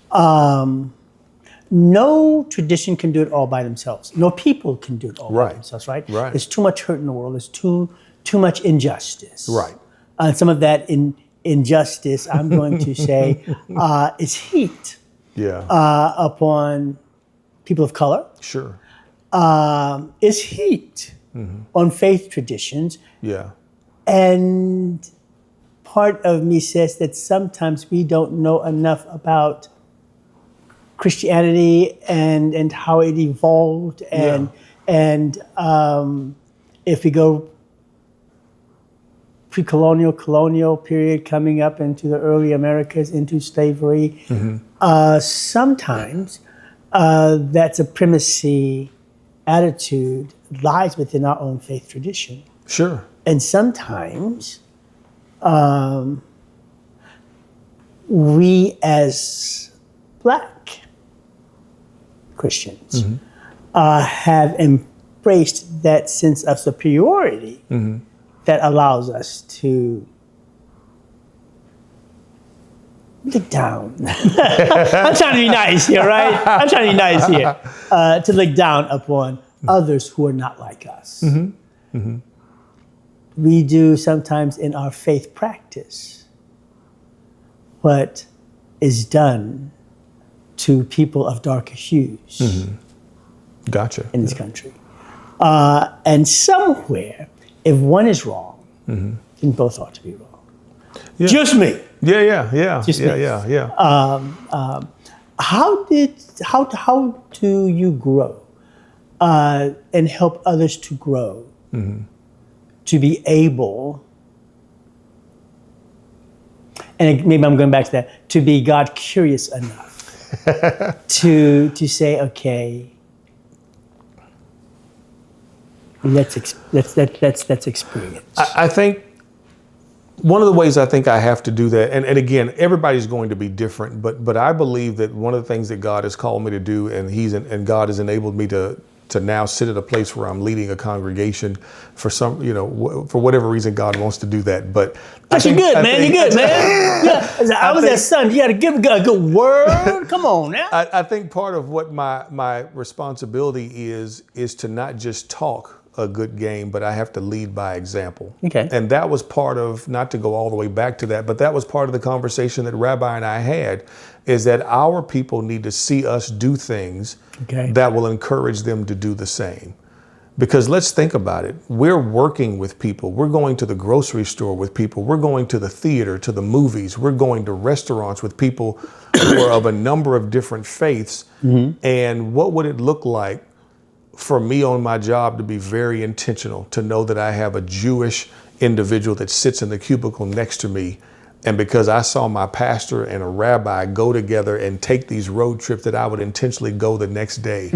No tradition can do it all by themselves. No people can do it all by themselves, right? Right. There's too much hurt in the world. There's too much injustice. Right. Some of that injustice, I'm going to say, is heat Yeah. Upon people of color. Sure. Is heat on faith traditions. Yeah. And part of me says that sometimes we don't know enough about Christianity and how it evolved. And if we go pre-colonial, colonial period coming up into the early Americas, into slavery, sometimes that's a primacy attitude lies within our own faith tradition. Sure. And sometimes we as Black Christians have embraced that sense of superiority that allows us to look down. I'm trying to be nice here, right? I'm trying to be nice here. To look down upon others who are not like us. We do sometimes in our faith practice what is done to people of darker hues Gotcha. in this country. And somewhere, if one is wrong, then both ought to be wrong. Yeah. Just me. Yeah. Just me. Yeah. How do you grow and help others to grow, to be able, and maybe I'm going back to that, to be God curious enough to say, okay, let's experience. I think one of the ways I think I have to do that, and again, everybody's going to be different, but I believe that one of the things that God has called me to do, and God has enabled me to now sit at a place where I'm leading a congregation for some, for whatever reason God wants to do that. But you're good, man. I was that son. You got to give a good word. Come on now. I think part of what my responsibility is to not just talk a good game, but I have to lead by example. Okay. And that was part of, not to go all the way back to that, but that was part of the conversation that Rabbi and I had, is that our people need to see us do things that will encourage them to do the same. Because let's think about it. We're working with people. We're going to the grocery store with people. We're going to the theater, to the movies. We're going to restaurants with people who are of a number of different faiths. And what would it look like for me on my job to be very intentional, to know that I have a Jewish individual that sits in the cubicle next to me, and because I saw my pastor and a rabbi go together and take these road trips, that I would intentionally go the next day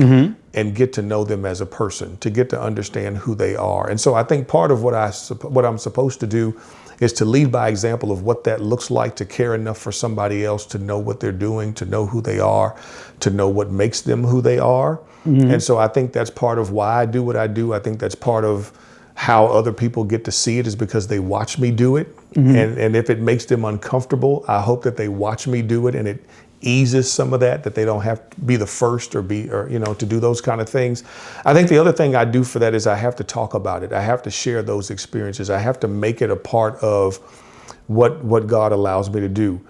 and get to know them as a person, to get to understand who they are. And so I think part of what I'm supposed to do is to lead by example of what that looks like, to care enough for somebody else to know what they're doing, to know who they are, to know what makes them who they are. And so I think that's part of why I do what I do. I think that's part of how other people get to see it, is because they watch me do it. And if it makes them uncomfortable, I hope that they watch me do it and it eases some of that they don't have to be the first to do those kind of things. I think the other thing I do for that is I have to talk about it. I have to share those experiences. I have to make it a part of what God allows me to do.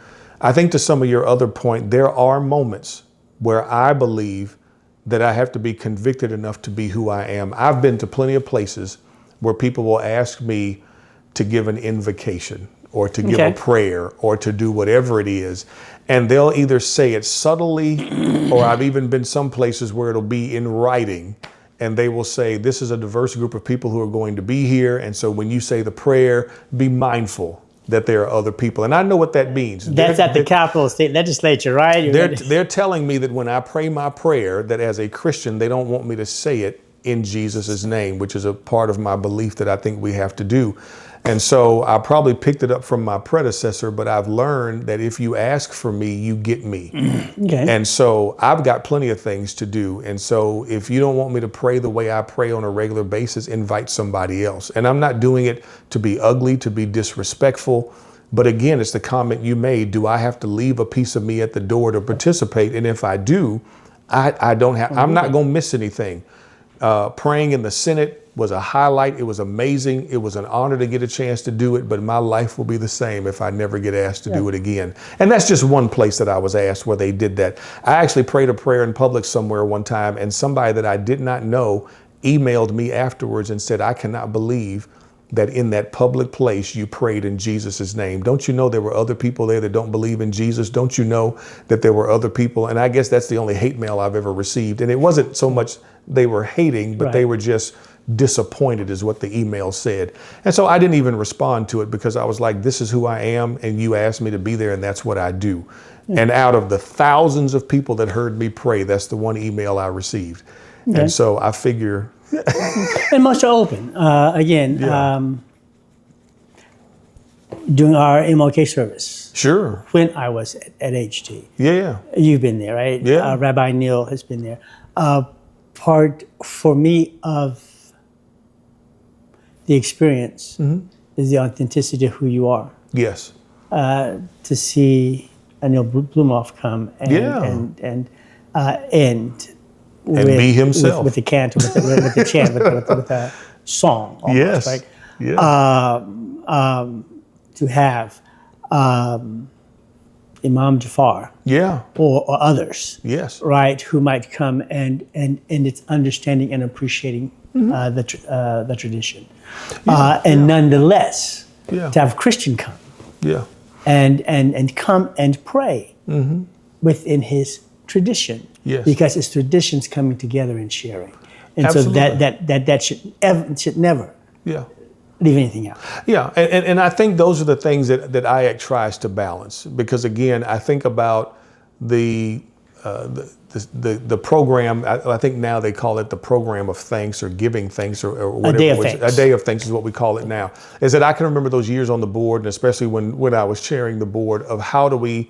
I think to some of your other point, there are moments where I believe that I have to be convicted enough to be who I am. I've been to plenty of places where people will ask me to give an invocation or to give a prayer or to do whatever it is. And they'll either say it subtly, or I've even been some places where it'll be in writing, and they will say, this is a diverse group of people who are going to be here. And so when you say the prayer, be mindful that there are other people. And I know what that means. That's at the Capitol State Legislature, right? They're telling me that when I pray my prayer, that as a Christian, they don't want me to say it in Jesus' name, which is a part of my belief that I think we have to do. And so I probably picked it up from my predecessor, but I've learned that if you ask for me, you get me. And so I've got plenty of things to do. And so if you don't want me to pray the way I pray on a regular basis, invite somebody else. And I'm not doing it to be ugly, to be disrespectful. But again, it's the comment you made. Do I have to leave a piece of me at the door to participate? And if I do, I'm not going to miss anything. Praying in the Senate was a highlight. It was amazing. It was an honor to get a chance to do it, but my life will be the same if I never get asked to do it again. And that's just one place that I was asked where they did that. I actually prayed a prayer in public somewhere one time, and somebody that I did not know emailed me afterwards and said, I cannot believe that in that public place you prayed in Jesus' name. Don't you know there were other people there that don't believe in Jesus? Don't you know that there were other people? And I guess that's the only hate mail I've ever received. And it wasn't so much they were hating, but they were just disappointed is what the email said. And so I didn't even respond to it because I was like, this is who I am and you asked me to be there and that's what I do. And out of the thousands of people that heard me pray, that's the one email I received. And so I figure... And most are open. Doing our MLK service. Sure. When I was at HT. Yeah. You've been there, right? Yeah. Rabbi Neil has been there. Part for me of the experience is the authenticity of who you are. Yes. To see Anil Blumoff come and end be himself with the canto, with the chant, with a song. Almost, yes. Right? Yeah. To have Imam Jafar. Yeah. Or others. Yes. Right, who might come and it's understanding and appreciating the tradition, nonetheless, to have Christian come, and come and pray within his tradition, because it's traditions coming together and sharing, and Absolutely. so that should never leave anything out. Yeah, and I think those are the things that IAC tries to balance, because again, I think about the program. I think now they call it the program of thanks or giving thanks or whatever. A day of thanks is what we call it now. Is that I can remember those years on the board, and especially when I was chairing the board, of how do we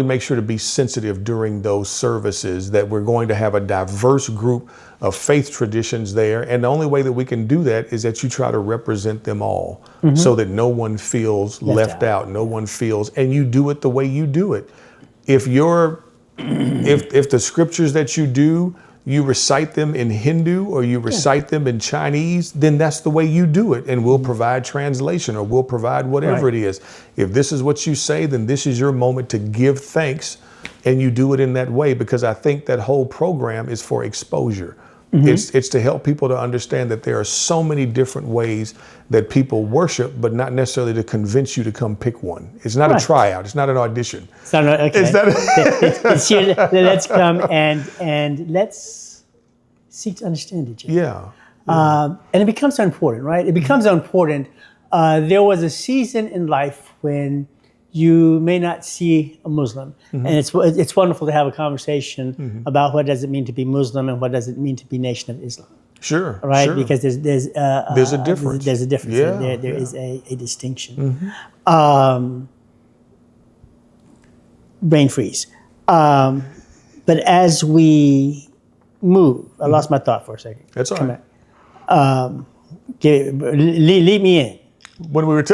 make sure to be sensitive during those services, that we're going to have a diverse group of faith traditions there. And the only way that we can do that is that you try to represent them all, so that no one feels left out, no one feels, and you do it the way you do it. If the scriptures that you do, you recite them in Hindu or you recite them in Chinese, then that's the way you do it. And we'll provide translation or we'll provide whatever it is. If this is what you say, then this is your moment to give thanks, and you do it in that way, because I think that whole program is for exposure. It's to help people to understand that there are so many different ways that people worship, but not necessarily to convince you to come pick one. It's not a tryout. It's not an audition. It's not it's here. Let's come and let's seek to understand each other. Yeah. And it becomes so important, right? It becomes so important. There was a season in life when you may not see a Muslim. And it's wonderful to have a conversation about what does it mean to be Muslim and what does it mean to be Nation of Islam. Sure. Right? Sure. Because there's a difference. There's a difference. Yeah, There is a distinction. Brain freeze. But as we move, I lost my thought for a second. That's all right. Lead me in. When we were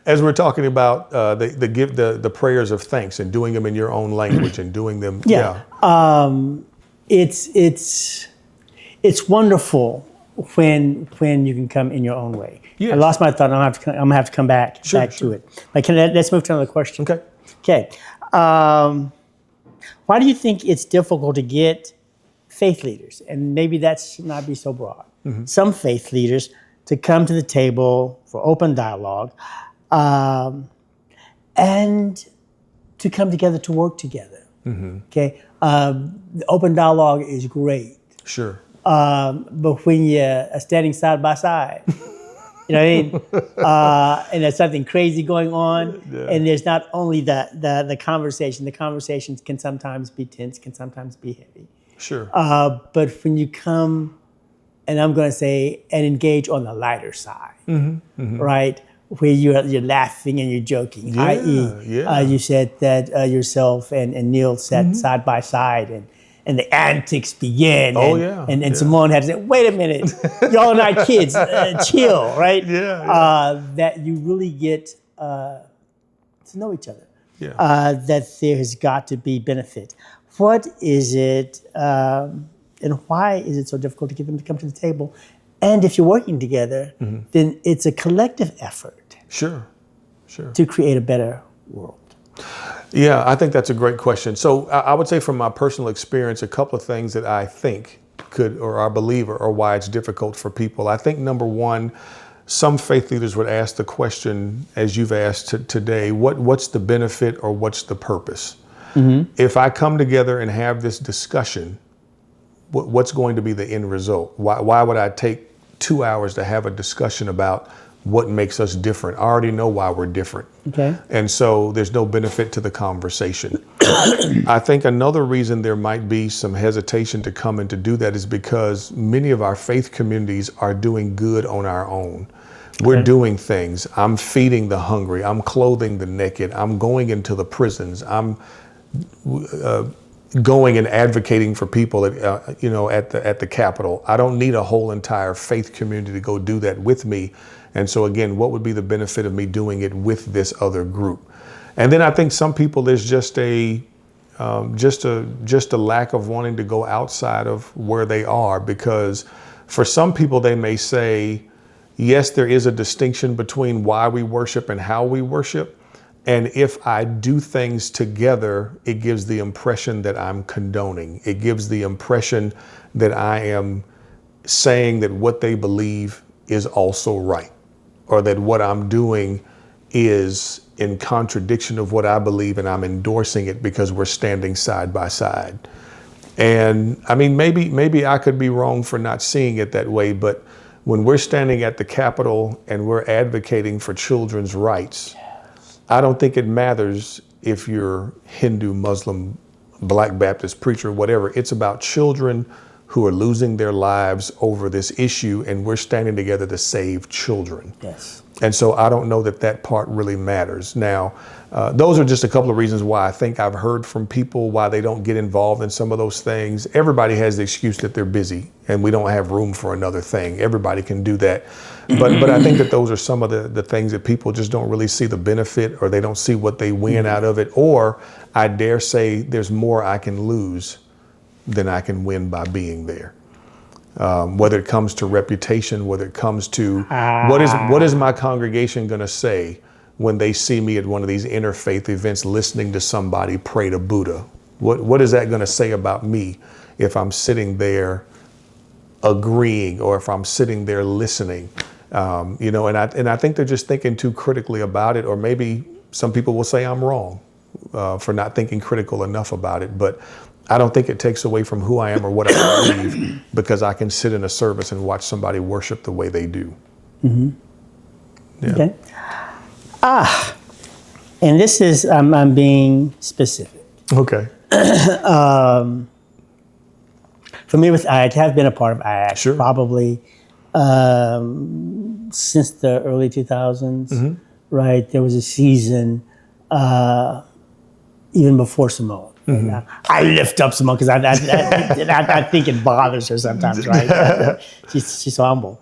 as we're talking about the prayers of thanks and doing them in your own language and doing them, it's wonderful when you can come in your own way. Yes. I lost my thought. I'm gonna have to come back to it. Like, let's move to another question. Okay. Why do you think it's difficult to get faith leaders, and maybe that should not be so broad, some faith leaders to come to the table for open dialogue, and to come together to work together? Okay, the open dialogue is great. Sure. But when you're standing side by side, you know what I mean? And there's something crazy going on, and there's not only the conversation. The conversations can sometimes be tense, can sometimes be heavy. Sure. But when you come, and I'm going to say, and engage on the lighter side, right? Where you're laughing and you're joking, i.e., you said that yourself and Neil sat side by side, and the antics began. And Simone had to say, wait a minute, y'all are not kids, chill, right? That you really get to know each other. That there has got to be benefit. What is it And why is it so difficult to get them to come to the table? And if you're working together, then it's a collective effort Sure. to create a better world. Yeah, I think that's a great question. So I would say from my personal experience, a couple of things that I think could, or I believe, or why it's difficult for people. I think number one, some faith leaders would ask the question, as you've asked today, what's the benefit or what's the purpose? If I come together and have this discussion, what's going to be the end result? Why would I take 2 hours to have a discussion about what makes us different? I already know why we're different. Okay. And so there's no benefit to the conversation. I think another reason there might be some hesitation to come and to do that is because many of our faith communities are doing good on our own. We're doing things. I'm feeding the hungry. I'm clothing the naked. I'm going into the prisons. I'm going and advocating for people at the Capitol. I don't need a whole entire faith community to go do that with me. And so again, what would be the benefit of me doing it with this other group? And then I think some people, there's just a lack of wanting to go outside of where they are, because for some people they may say, yes, there is a distinction between why we worship and how we worship. And if I do things together, it gives the impression that I'm condoning. It gives the impression that I am saying that what they believe is also right, or that what I'm doing is in contradiction of what I believe and I'm endorsing it because we're standing side by side. And I mean, maybe I could be wrong for not seeing it that way, but when we're standing at the Capitol and we're advocating for children's rights, I don't think it matters if you're Hindu, Muslim, Black Baptist, preacher, whatever. It's about children who are losing their lives over this issue, and we're standing together to save children. Yes. And so I don't know that part really matters. Now, those are just a couple of reasons why I think I've heard from people why they don't get involved in some of those things. Everybody has the excuse that they're busy and we don't have room for another thing. Everybody can do that. But I think that those are some of the things that people just don't really see the benefit, or they don't see what they win out of it. Or I dare say there's more I can lose than I can win by being there. Whether it comes to reputation, whether it comes to what is my congregation going to say when they see me at one of these interfaith events listening to somebody pray to Buddha? What is that going to say about me if I'm sitting there agreeing, or if I'm sitting there listening? And I think they're just thinking too critically about it, or maybe some people will say I'm wrong for not thinking critical enough about it. But I don't think it takes away from who I am or what I believe, because I can sit in a service and watch somebody worship the way they do. Mm-hmm. Yeah. Okay. And this is, I'm being specific. Okay. For me, I have been a part of IAC Sure. probably since the early 2000s, right? There was a season even before Simone. I lift up Simone because I think it bothers her sometimes, right? She's so humble.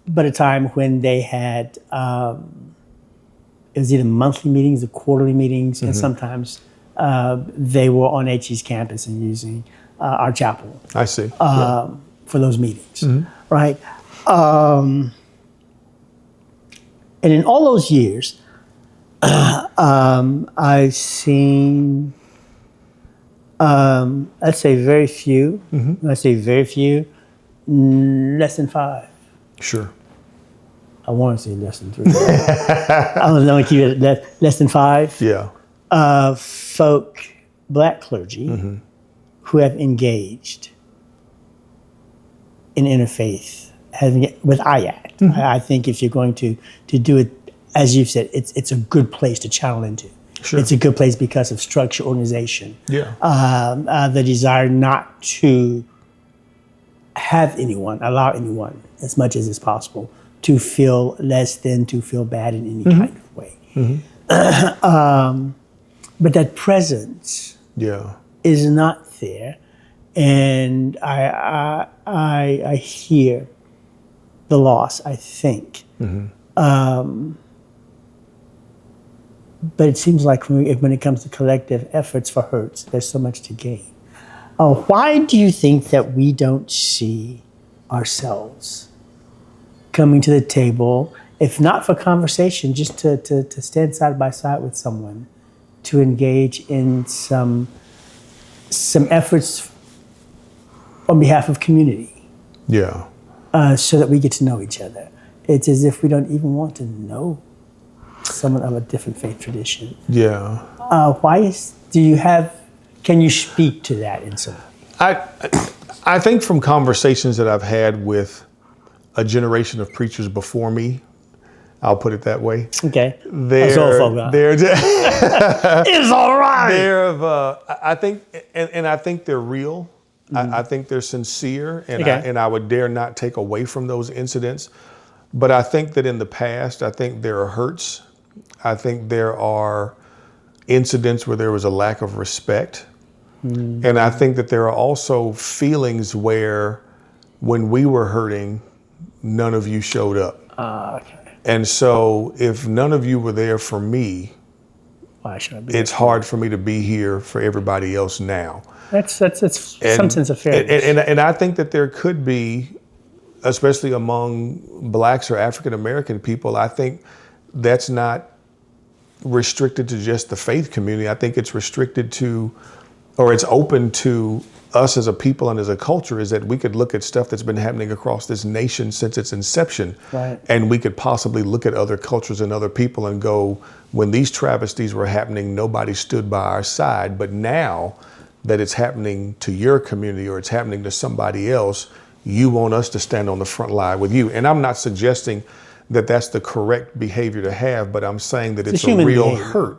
But a time when they had, it was either monthly meetings or quarterly meetings, and sometimes they were on HE's campus and using our chapel. I see. For those meetings, right? And in all those years, I've seen, let's say very few, less than 5. Sure. I want to say less than 3. I'm going to keep it less than 5. Yeah. Folk, Black clergy, who have engaged in interfaith with IACT. I think if you're going to do it, as you've said, it's a good place to channel into. Sure. It's a good place because of structure, organization. Yeah. The desire not to allow anyone, as much as is possible, to feel less than, to feel bad in any kind of way. But that presence is not there. And I hear the loss, I think. But it seems like when it comes to collective efforts for hurts, there's so much to gain. Why do you think that we don't see ourselves coming to the table, if not for conversation, just to stand side by side with someone, to engage in some efforts on behalf of community, Yeah. so that we get to know each other? It's as if we don't even want to know someone of a different faith tradition. Yeah. Can you speak to that in some way? I think from conversations that I've had with a generation of preachers before me, I'll put it that way. Okay. It's all right. I think, and I think they're real. I think they're sincere, and Okay. I would dare not take away from those incidents. But I think that in the past, I think there are hurts. I think there are incidents where there was a lack of respect. And I think that there are also feelings where when we were hurting, none of you showed up. Okay. And so if none of you were there for me, Why should I be? it's hard for me to be here for everybody else now. That's some sense of fairness. And I think that there could be, especially among blacks or African American people, I think that's not restricted to just the faith community. I think it's restricted to, or it's open to us as a people and as a culture, is that we could look at stuff that's been happening across this nation since its inception. Right. And we could possibly look at other cultures and other people and go, when these travesties were happening, nobody stood by our side. But now that it's happening to your community or it's happening to somebody else, you want us to stand on the front line with you. And I'm not suggesting that that's the correct behavior to have, but I'm saying that it's a real behavior. hurt.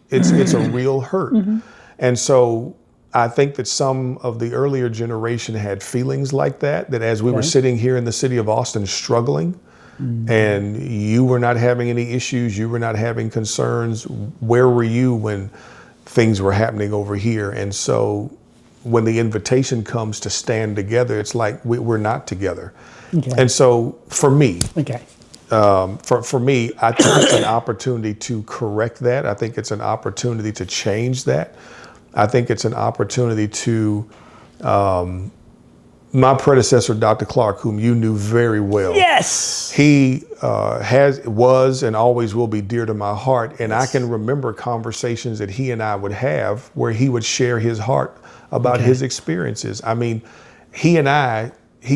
It's a real hurt. And so I think that some of the earlier generation had feelings like that as we were sitting here in the city of Austin struggling, and you were not having any issues, you were not having concerns, where were you when things were happening over here? And so when the invitation comes to stand together, it's like we're not together. Okay. And so for me, Okay. for me, I think it's an opportunity to correct that. I think it's an opportunity to change that. I think it's an opportunity to, my predecessor, Dr. Clark, whom you knew very well. Yes. He was and always will be dear to my heart. And I can remember conversations that he and I would have where he would share his heart about his experiences. I mean, he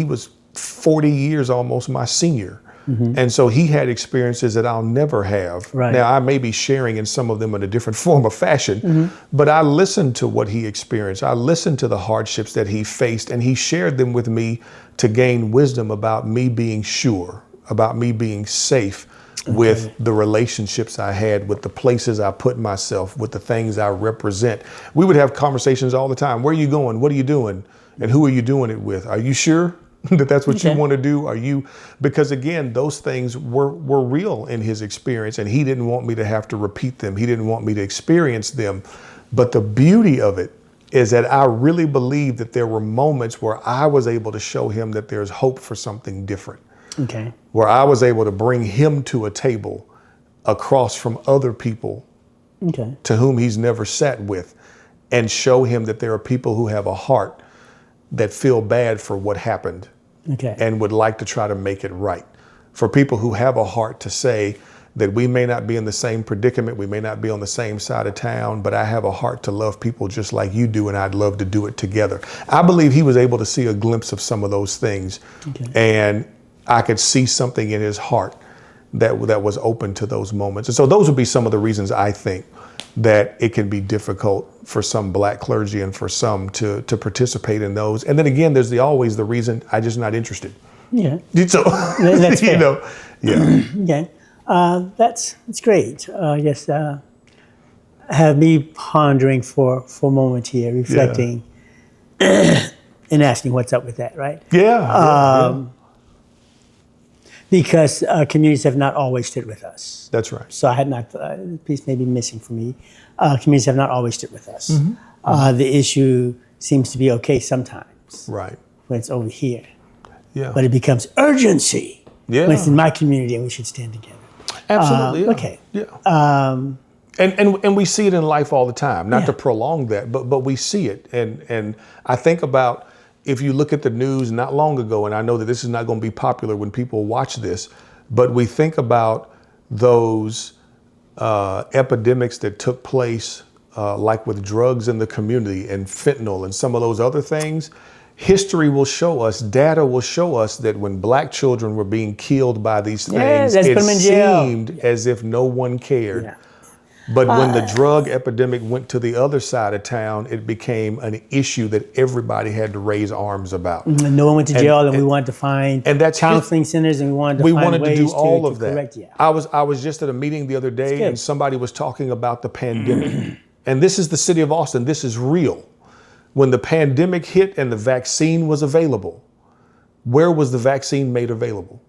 was 40 years almost my senior. And so he had experiences that I'll never have. Right. Now, I may be sharing in some of them in a different form or fashion, but I listened to what he experienced. I listened to the hardships that he faced, and he shared them with me to gain wisdom about me being sure, about me being safe with the relationships I had, with the places I put myself, with the things I represent. We would have conversations all the time. Where are you going? What are you doing? And who are you doing it with? Are you sure that that's what you want to do? Are you, because again, those things were real in his experience, and he didn't want me to have to repeat them. He didn't want me to experience them. But the beauty of it is that I really believe that there were moments where I was able to show him that there's hope for something different. Okay. Where I was able to bring him to a table across from other people to whom he's never sat with, and show him that there are people who have a heart that feel bad for what happened and would like to try to make it right. For people who have a heart to say that we may not be in the same predicament, we may not be on the same side of town, but I have a heart to love people just like you do, and I'd love to do it together. I believe he was able to see a glimpse of some of those things, and I could see something in his heart that was open to those moments. And so those would be some of the reasons I think that it can be difficult for some black clergy and for some to participate in those. And then again, there's always the reason I'm just not interested. Yeah. So, That's fair. you know, Okay. That's great. I guess have me pondering for a moment here, reflecting and asking what's up with that, right? Because communities have not always stood with us. That's right. So I had not, the piece may be missing for me. Communities have not always stood with us. The issue seems to be okay sometimes. Right. When it's over here. Yeah. But it becomes urgency when it's in my community and we should stand together. Absolutely. Okay. Yeah. And we see it in life all the time, not Yeah. to prolong that, but we see it. And I think about, if you look at the news not long ago, and I know that this is not going to be popular when people watch this, but we think about those epidemics that took place, like with drugs in the community and fentanyl and some of those other things. History will show us, data will show us that when Black children were being killed by these things, let's it put 'em in jail. seemed as if no one cared. Yeah. But when the drug epidemic went to the other side of town, it became an issue that everybody had to raise arms about. And no one went to jail, and we wanted to find and that's counseling centers, and we wanted to We find wanted ways to do all of that. correct. Yeah. I was just at a meeting the other day, good. and somebody was talking about the pandemic. And this is the city of Austin. This is real. When the pandemic hit and the vaccine was available, where was the vaccine made available?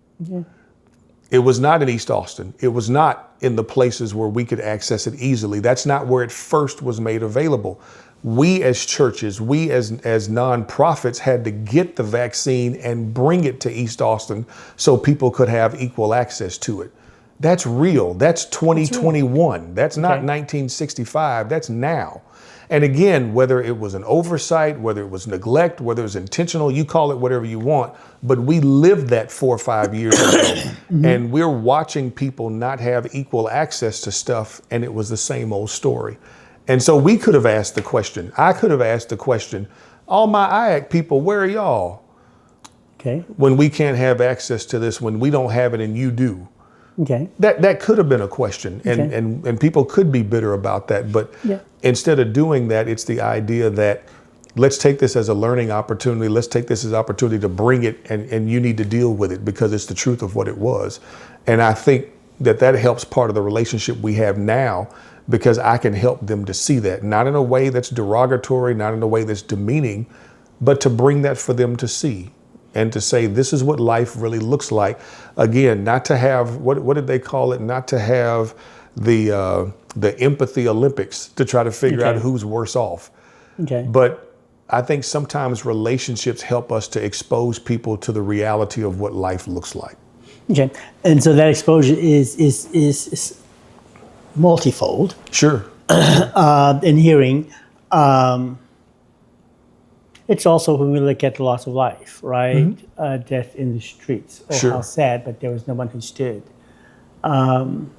It was not in East Austin. It was not in the places where we could access it easily. That's not where it first was made available. We as churches, we as nonprofits had to get the vaccine and bring it to East Austin so people could have equal access to it. That's real. That's 2021. That's not 1965. That's now. And again, whether it was an oversight, whether it was neglect, whether it was intentional, you call it whatever you want, but we lived that 4 or 5 years ago. And we're watching people not have equal access to stuff, and it was the same old story. And so we could have asked the question, I could have asked the question, all my IAC people, where are y'all? Okay. When we can't have access to this, when we don't have it and you do. Okay. That could have been a question, and people could be bitter about that. But instead of doing that, it's the idea that let's take this as a learning opportunity. Let's take this as an opportunity to bring it, and you need to deal with it because it's the truth of what it was. And I think that helps part of the relationship we have now, because I can help them to see that, not in a way that's derogatory, not in a way that's demeaning, but to bring that for them to see. And to say, this is what life really looks like. Again, not to have, what did they call it? Not to have the empathy Olympics to try to figure out who's worse off. Okay. But I think sometimes relationships help us to expose people to the reality of what life looks like. Okay. And so that exposure is multifold. Sure. In hearing. It's also when we look at the loss of life, right? Death in the streets. Oh, how sad, but there was no one who stood. When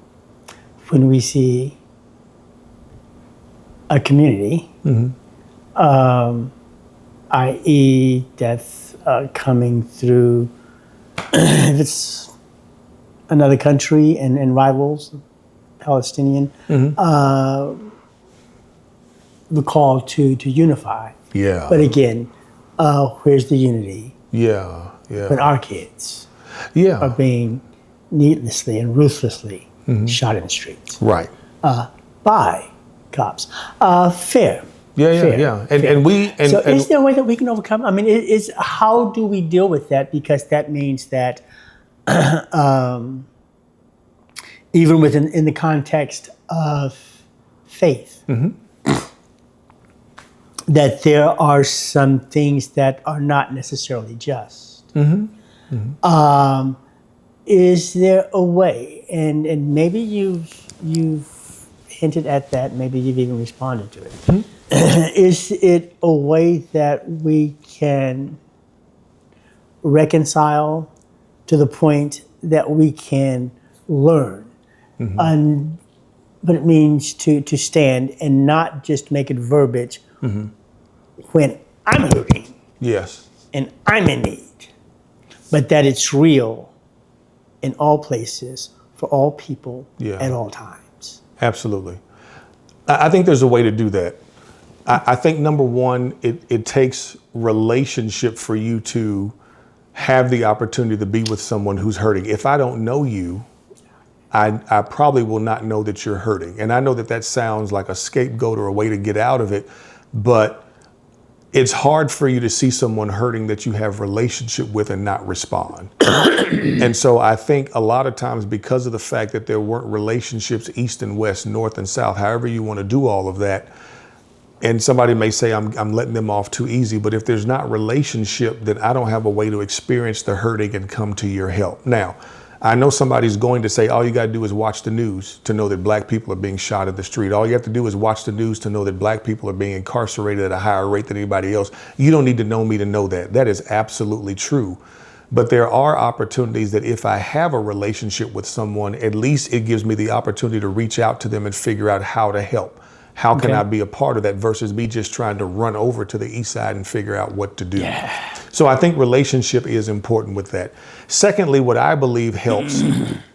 we see a community, i.e. death coming through, if it's another country and rivals, Palestinian, the call to unify. Yeah. But again, where's the unity when our kids are being needlessly and ruthlessly shot in the streets? Right. By cops. Fair. Yeah. And is there a way that we can overcome? I mean, how do we deal with that? Because that means that even in the context of faith, that there are some things that are not necessarily just. Is there a way, and maybe you've hinted at that, maybe you've even responded to it. Is it a way that we can reconcile to the point that we can learn what it means to stand and not just make it verbiage when I'm hurting and I'm in need, but that it's real in all places for all people at all times? Absolutely. I think there's a way to do that. I think number one, it takes relationship for you to have the opportunity to be with someone who's hurting. If I don't know you, I probably will not know that you're hurting. And I know that sounds like a scapegoat or a way to get out of it, but it's hard for you to see someone hurting that you have relationship with and not respond. And so I think a lot of times, because of the fact that there weren't relationships east and west, north and south, however you want to do all of that, and somebody may say I'm letting them off too easy, but if there's not relationship, then I don't have a way to experience the hurting and come to your help. Now, I know somebody's going to say, all you got to do is watch the news to know that black people are being shot in the street. All you have to do is watch the news to know that black people are being incarcerated at a higher rate than anybody else. You don't need to know me to know that. That is absolutely true. But there are opportunities that if I have a relationship with someone, at least it gives me the opportunity to reach out to them and figure out how to help. How can I be a part of that versus me just trying to run over to the east side and figure out what to do? Yeah. So I think relationship is important with that. Secondly, what I believe helps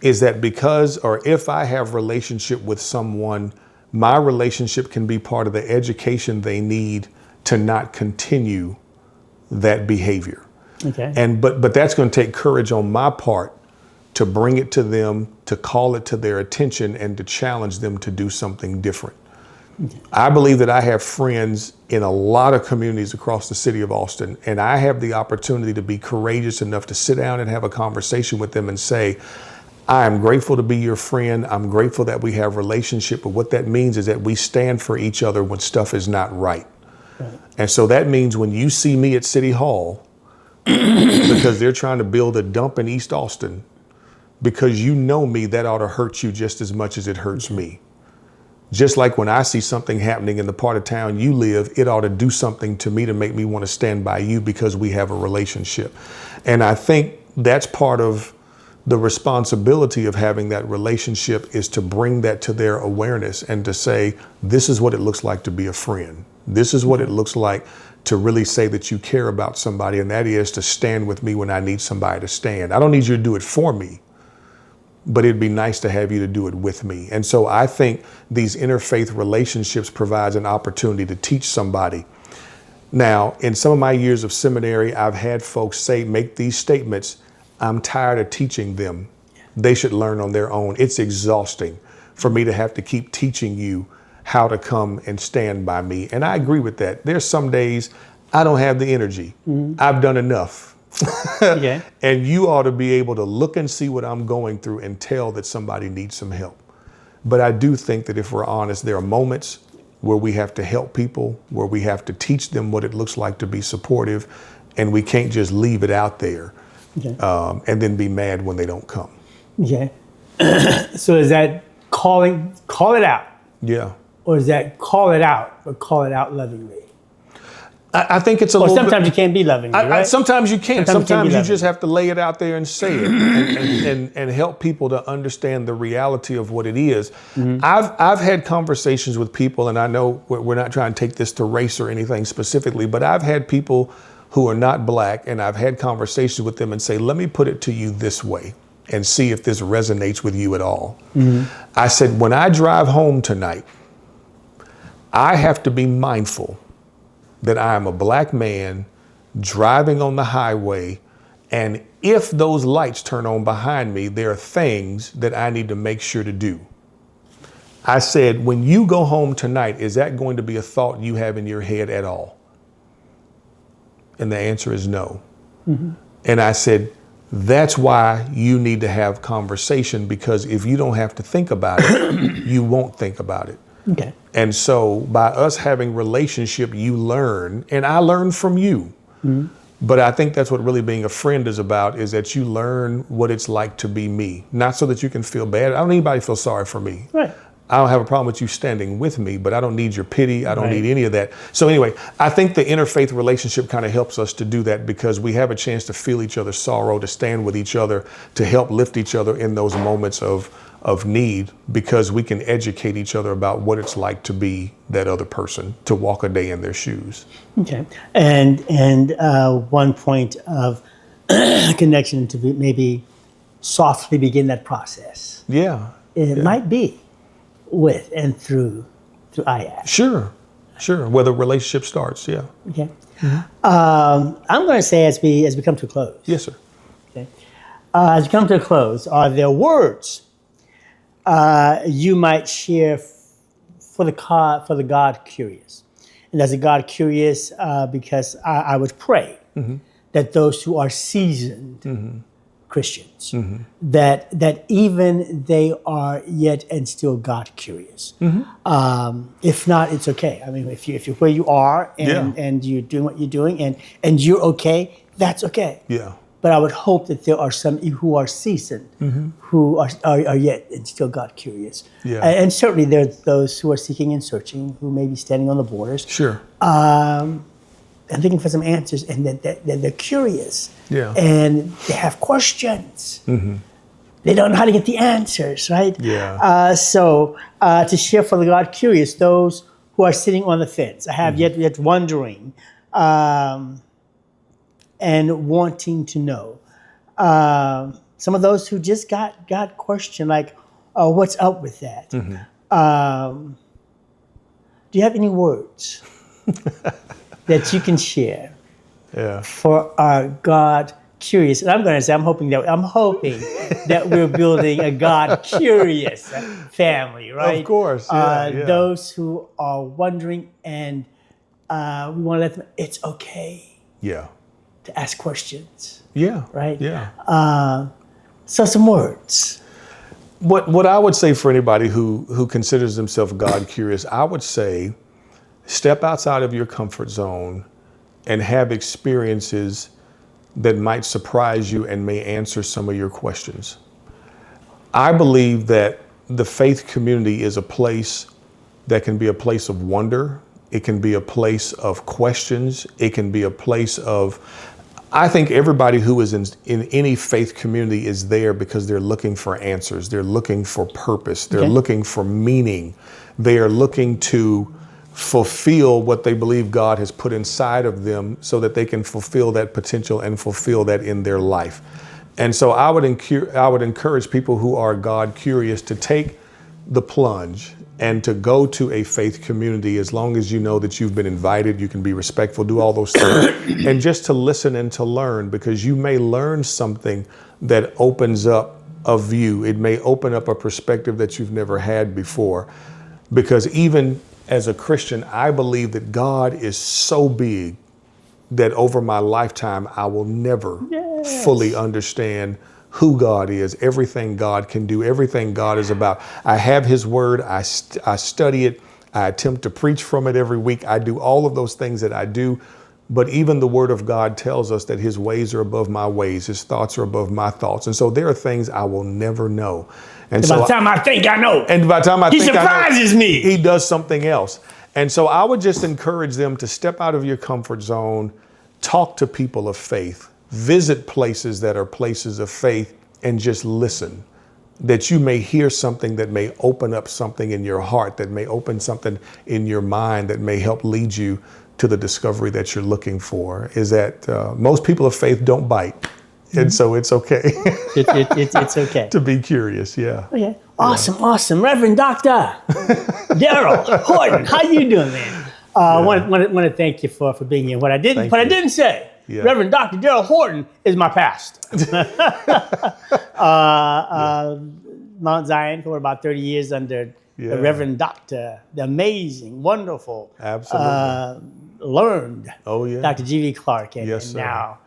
is that because or if I have relationship with someone, my relationship can be part of the education they need to not continue that behavior. Okay. And but that's going to take courage on my part to bring it to them, to call it to their attention, and to challenge them to do something different. I believe that I have friends in a lot of communities across the city of Austin, and I have the opportunity to be courageous enough to sit down and have a conversation with them and say, I am grateful to be your friend. I'm grateful that we have a relationship, but what that means is that we stand for each other when stuff is not right. And so that means when you see me at City Hall, because they're trying to build a dump in East Austin, because you know me, that ought to hurt you just as much as it hurts me. Just like when I see something happening in the part of town you live, it ought to do something to me to make me want to stand by you because we have a relationship. And I think that's part of the responsibility of having that relationship is to bring that to their awareness and to say, this is what it looks like to be a friend. This is what it looks like to really say that you care about somebody, and that is to stand with me when I need somebody to stand. I don't need you to do it for me, but it'd be nice to have you to do it with me. And so I think these interfaith relationships provides an opportunity to teach somebody. Now, in some of my years of seminary, I've had folks make these statements, I'm tired of teaching them. They should learn on their own. It's exhausting for me to have to keep teaching you how to come and stand by me. And I agree with that. There's some days I don't have the energy. I've done enough. Yeah. And you ought to be able to look and see what I'm going through and tell that somebody needs some help. But I do think that if we're honest, there are moments where we have to help people, where we have to teach them what it looks like to be supportive, and we can't just leave it out there and then be mad when they don't come. Yeah. So is that call it out? Yeah. Or is that call it out, but call it out lovingly? I think it's a little sometimes you can't be loving, right? Sometimes you can't. Sometimes you just have to lay it out there and say it and help people to understand the reality of what it is. I've had conversations with people, and I know we're not trying to take this to race or anything specifically, but I've had people who are not black, and I've had conversations with them and say, let me put it to you this way and see if this resonates with you at all. I said, when I drive home tonight, I have to be mindful that I am a black man driving on the highway, and if those lights turn on behind me, there are things that I need to make sure to do. I said, when you go home tonight, is that going to be a thought you have in your head at all? And the answer is no. And I said, that's why you need to have conversation, because if you don't have to think about it, you won't think about it. Okay. And so by us having relationship, you learn, and I learn from you. But I think that's what really being a friend is about, is that you learn what it's like to be me, not so that you can feel bad. I don't need anybody to feel sorry for me. Right. I don't have a problem with you standing with me, but I don't need your pity. I don't need any of that. So anyway, I think the interfaith relationship kind of helps us to do that, because we have a chance to feel each other's sorrow, to stand with each other, to help lift each other in those moments of need, because we can educate each other about what it's like to be that other person, to walk a day in their shoes. Okay. And one point of connection to maybe softly begin that process. Yeah. It might be with and through IAC. Sure. Where the relationship starts. Yeah. Okay. I'm going to say as we come to a close. Yes, sir. Okay. As we come to a close, are there words you might share for the God curious? And as a God curious, because I would pray that those who are seasoned Christians, that even they are yet and still God curious. If not, it's okay. I mean, if you're where you are and you're doing what you're doing and you're okay, that's okay. Yeah. but I would hope that there are some who are seasoned, who are yet and still God curious. Yeah. And certainly there's those who are seeking and searching, who may be standing on the borders. Sure. And looking for some answers, and that they're curious. Yeah. And they have questions. They don't know how to get the answers, right? Yeah. So to share for the God curious, those who are sitting on the fence, I have yet wondering and wanting to know. Some of those who just got questioned, like, what's up with that? Do you have any words that you can share for our God curious? And I'm going to say, I'm hoping that we're building a God curious family, right? Of course. Those who are wondering, and we want to let them, it's okay to ask questions. Yeah. Right? Yeah. So some words. What I would say for anybody who considers themselves God curious, I would say, step outside of your comfort zone and have experiences that might surprise you and may answer some of your questions. I believe that the faith community is a place that can be a place of wonder. It can be a place of questions. It can be a place of, I think everybody who is in any faith community is there because they're looking for answers. They're looking for purpose. They're looking for meaning. They are looking to fulfill what they believe God has put inside of them so that they can fulfill that potential and fulfill that in their life. And so I would encourage people who are God curious to take the plunge and to go to a faith community, as long as you know that you've been invited, you can be respectful, do all those things, and just to listen and to learn, because you may learn something that opens up a view. It may open up a perspective that you've never had before. Because even as a Christian, I believe that God is so big that over my lifetime, I will never fully understand who God is, everything God can do, everything God is about. I have His Word, I study it, I attempt to preach from it every week. I do all of those things that I do. But even the Word of God tells us that His ways are above my ways, His thoughts are above my thoughts. And so there are things I will never know. And by the time I think I know. And by the time He surprises me. He does something else. And so I would just encourage them to step out of your comfort zone, talk to people of faith, visit places that are places of faith, and just listen, that you may hear something that may open up something in your heart, that may open something in your mind, that may help lead you to the discovery that you're looking for. Is that most people of faith don't bite. And so it's okay. It's okay to be curious. Yeah. Okay. Awesome. Reverend Dr. Daryl Horton, how you doing, man? I want to thank you for being here. What I didn't say, Reverend Dr. Daryl Horton is my pastor. Mount Zion for about 30 years under the Reverend Dr., the amazing, wonderful, learned Dr. G.V. Clark, and now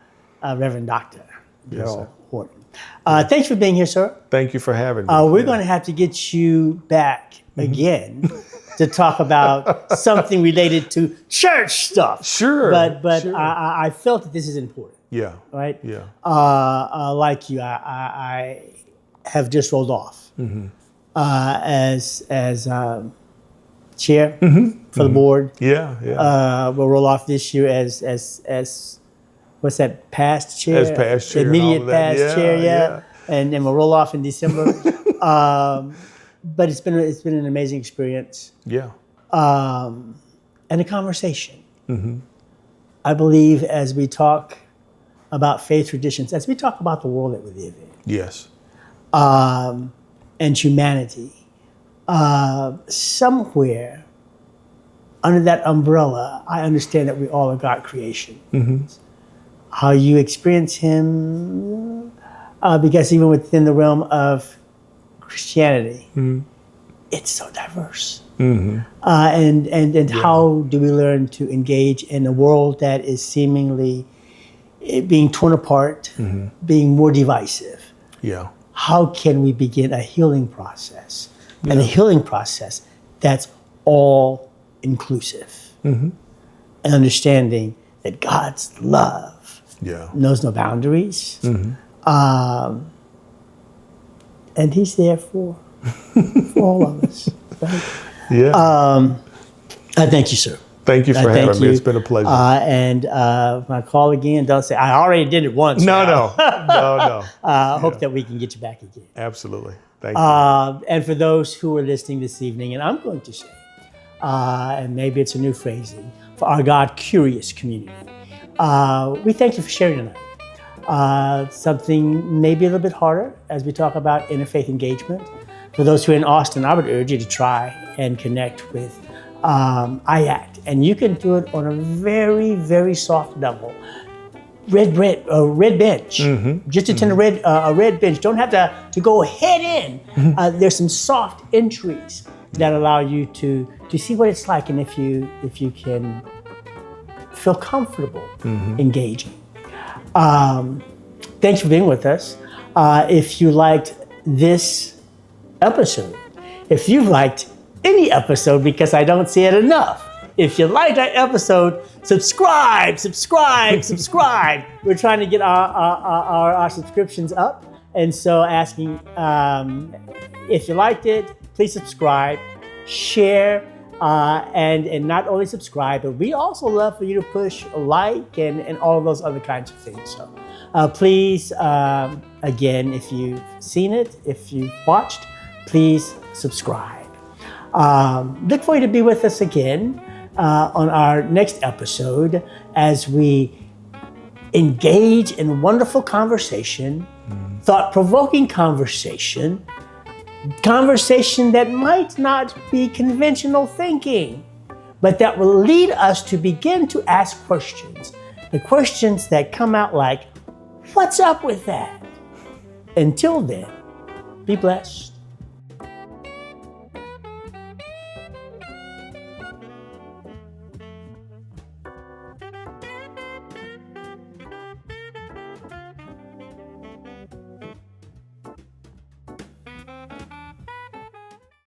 Reverend Dr. Daryl Horton. Thanks for being here, sir. Thank you for having me. We're going to have to get you back again to talk about something related to church stuff. Sure. But sure. I felt that this is important. Yeah. Right? Yeah. Like you, I have just rolled off as chair for the board. Yeah. We'll roll off this year as what's that, past chair? As past chair. Immediate past chair, And we'll roll off in December. But it's been an amazing experience. Yeah. And a conversation. I believe as we talk about faith traditions, as we talk about the world that we live in. Yes. And humanity, somewhere under that umbrella, I understand that we all are God creation. How you experience Him, because even within the realm of Christianity, it's so diverse. And how do we learn to engage in a world that is seemingly being torn apart, being more divisive? Yeah. How can we begin a healing process? And a healing process that's all inclusive. And understanding that God's love Yeah. knows no boundaries. And he's there for all of us. Right? Yeah. I thank you, sir. Thank you for having me. It's been a pleasure. And when I call again, don't say, I already did it once. No. I hope that we can get you back again. Absolutely. Thank you. And for those who are listening this evening, and I'm going to say, and maybe it's a new phrasing, for our God-curious community, we thank you for sharing tonight. Something maybe a little bit harder as we talk about interfaith engagement. For those who are in Austin, I would urge you to try and connect with IACT. And you can do it on a very, very soft level. Red bench. Just attend a red bench. Don't have to go head in. There's some soft entries that allow you to see what it's like, and if you can feel comfortable engaging. Thanks for being with us. If you liked this episode, if you've liked any episode, because I don't see it enough, if you like that episode, subscribe. We're trying to get our subscriptions up. And so asking, if you liked it, please subscribe, share, and not only subscribe, but we also love for you to push a like and all of those other kinds of things. So please, again, if you've seen it, if you've watched, please subscribe. Look for you to be with us again on our next episode as we engage in wonderful conversation, thought-provoking conversation that might not be conventional thinking, but that will lead us to begin to ask questions. The questions that come out like, what's up with that? Until then, be blessed.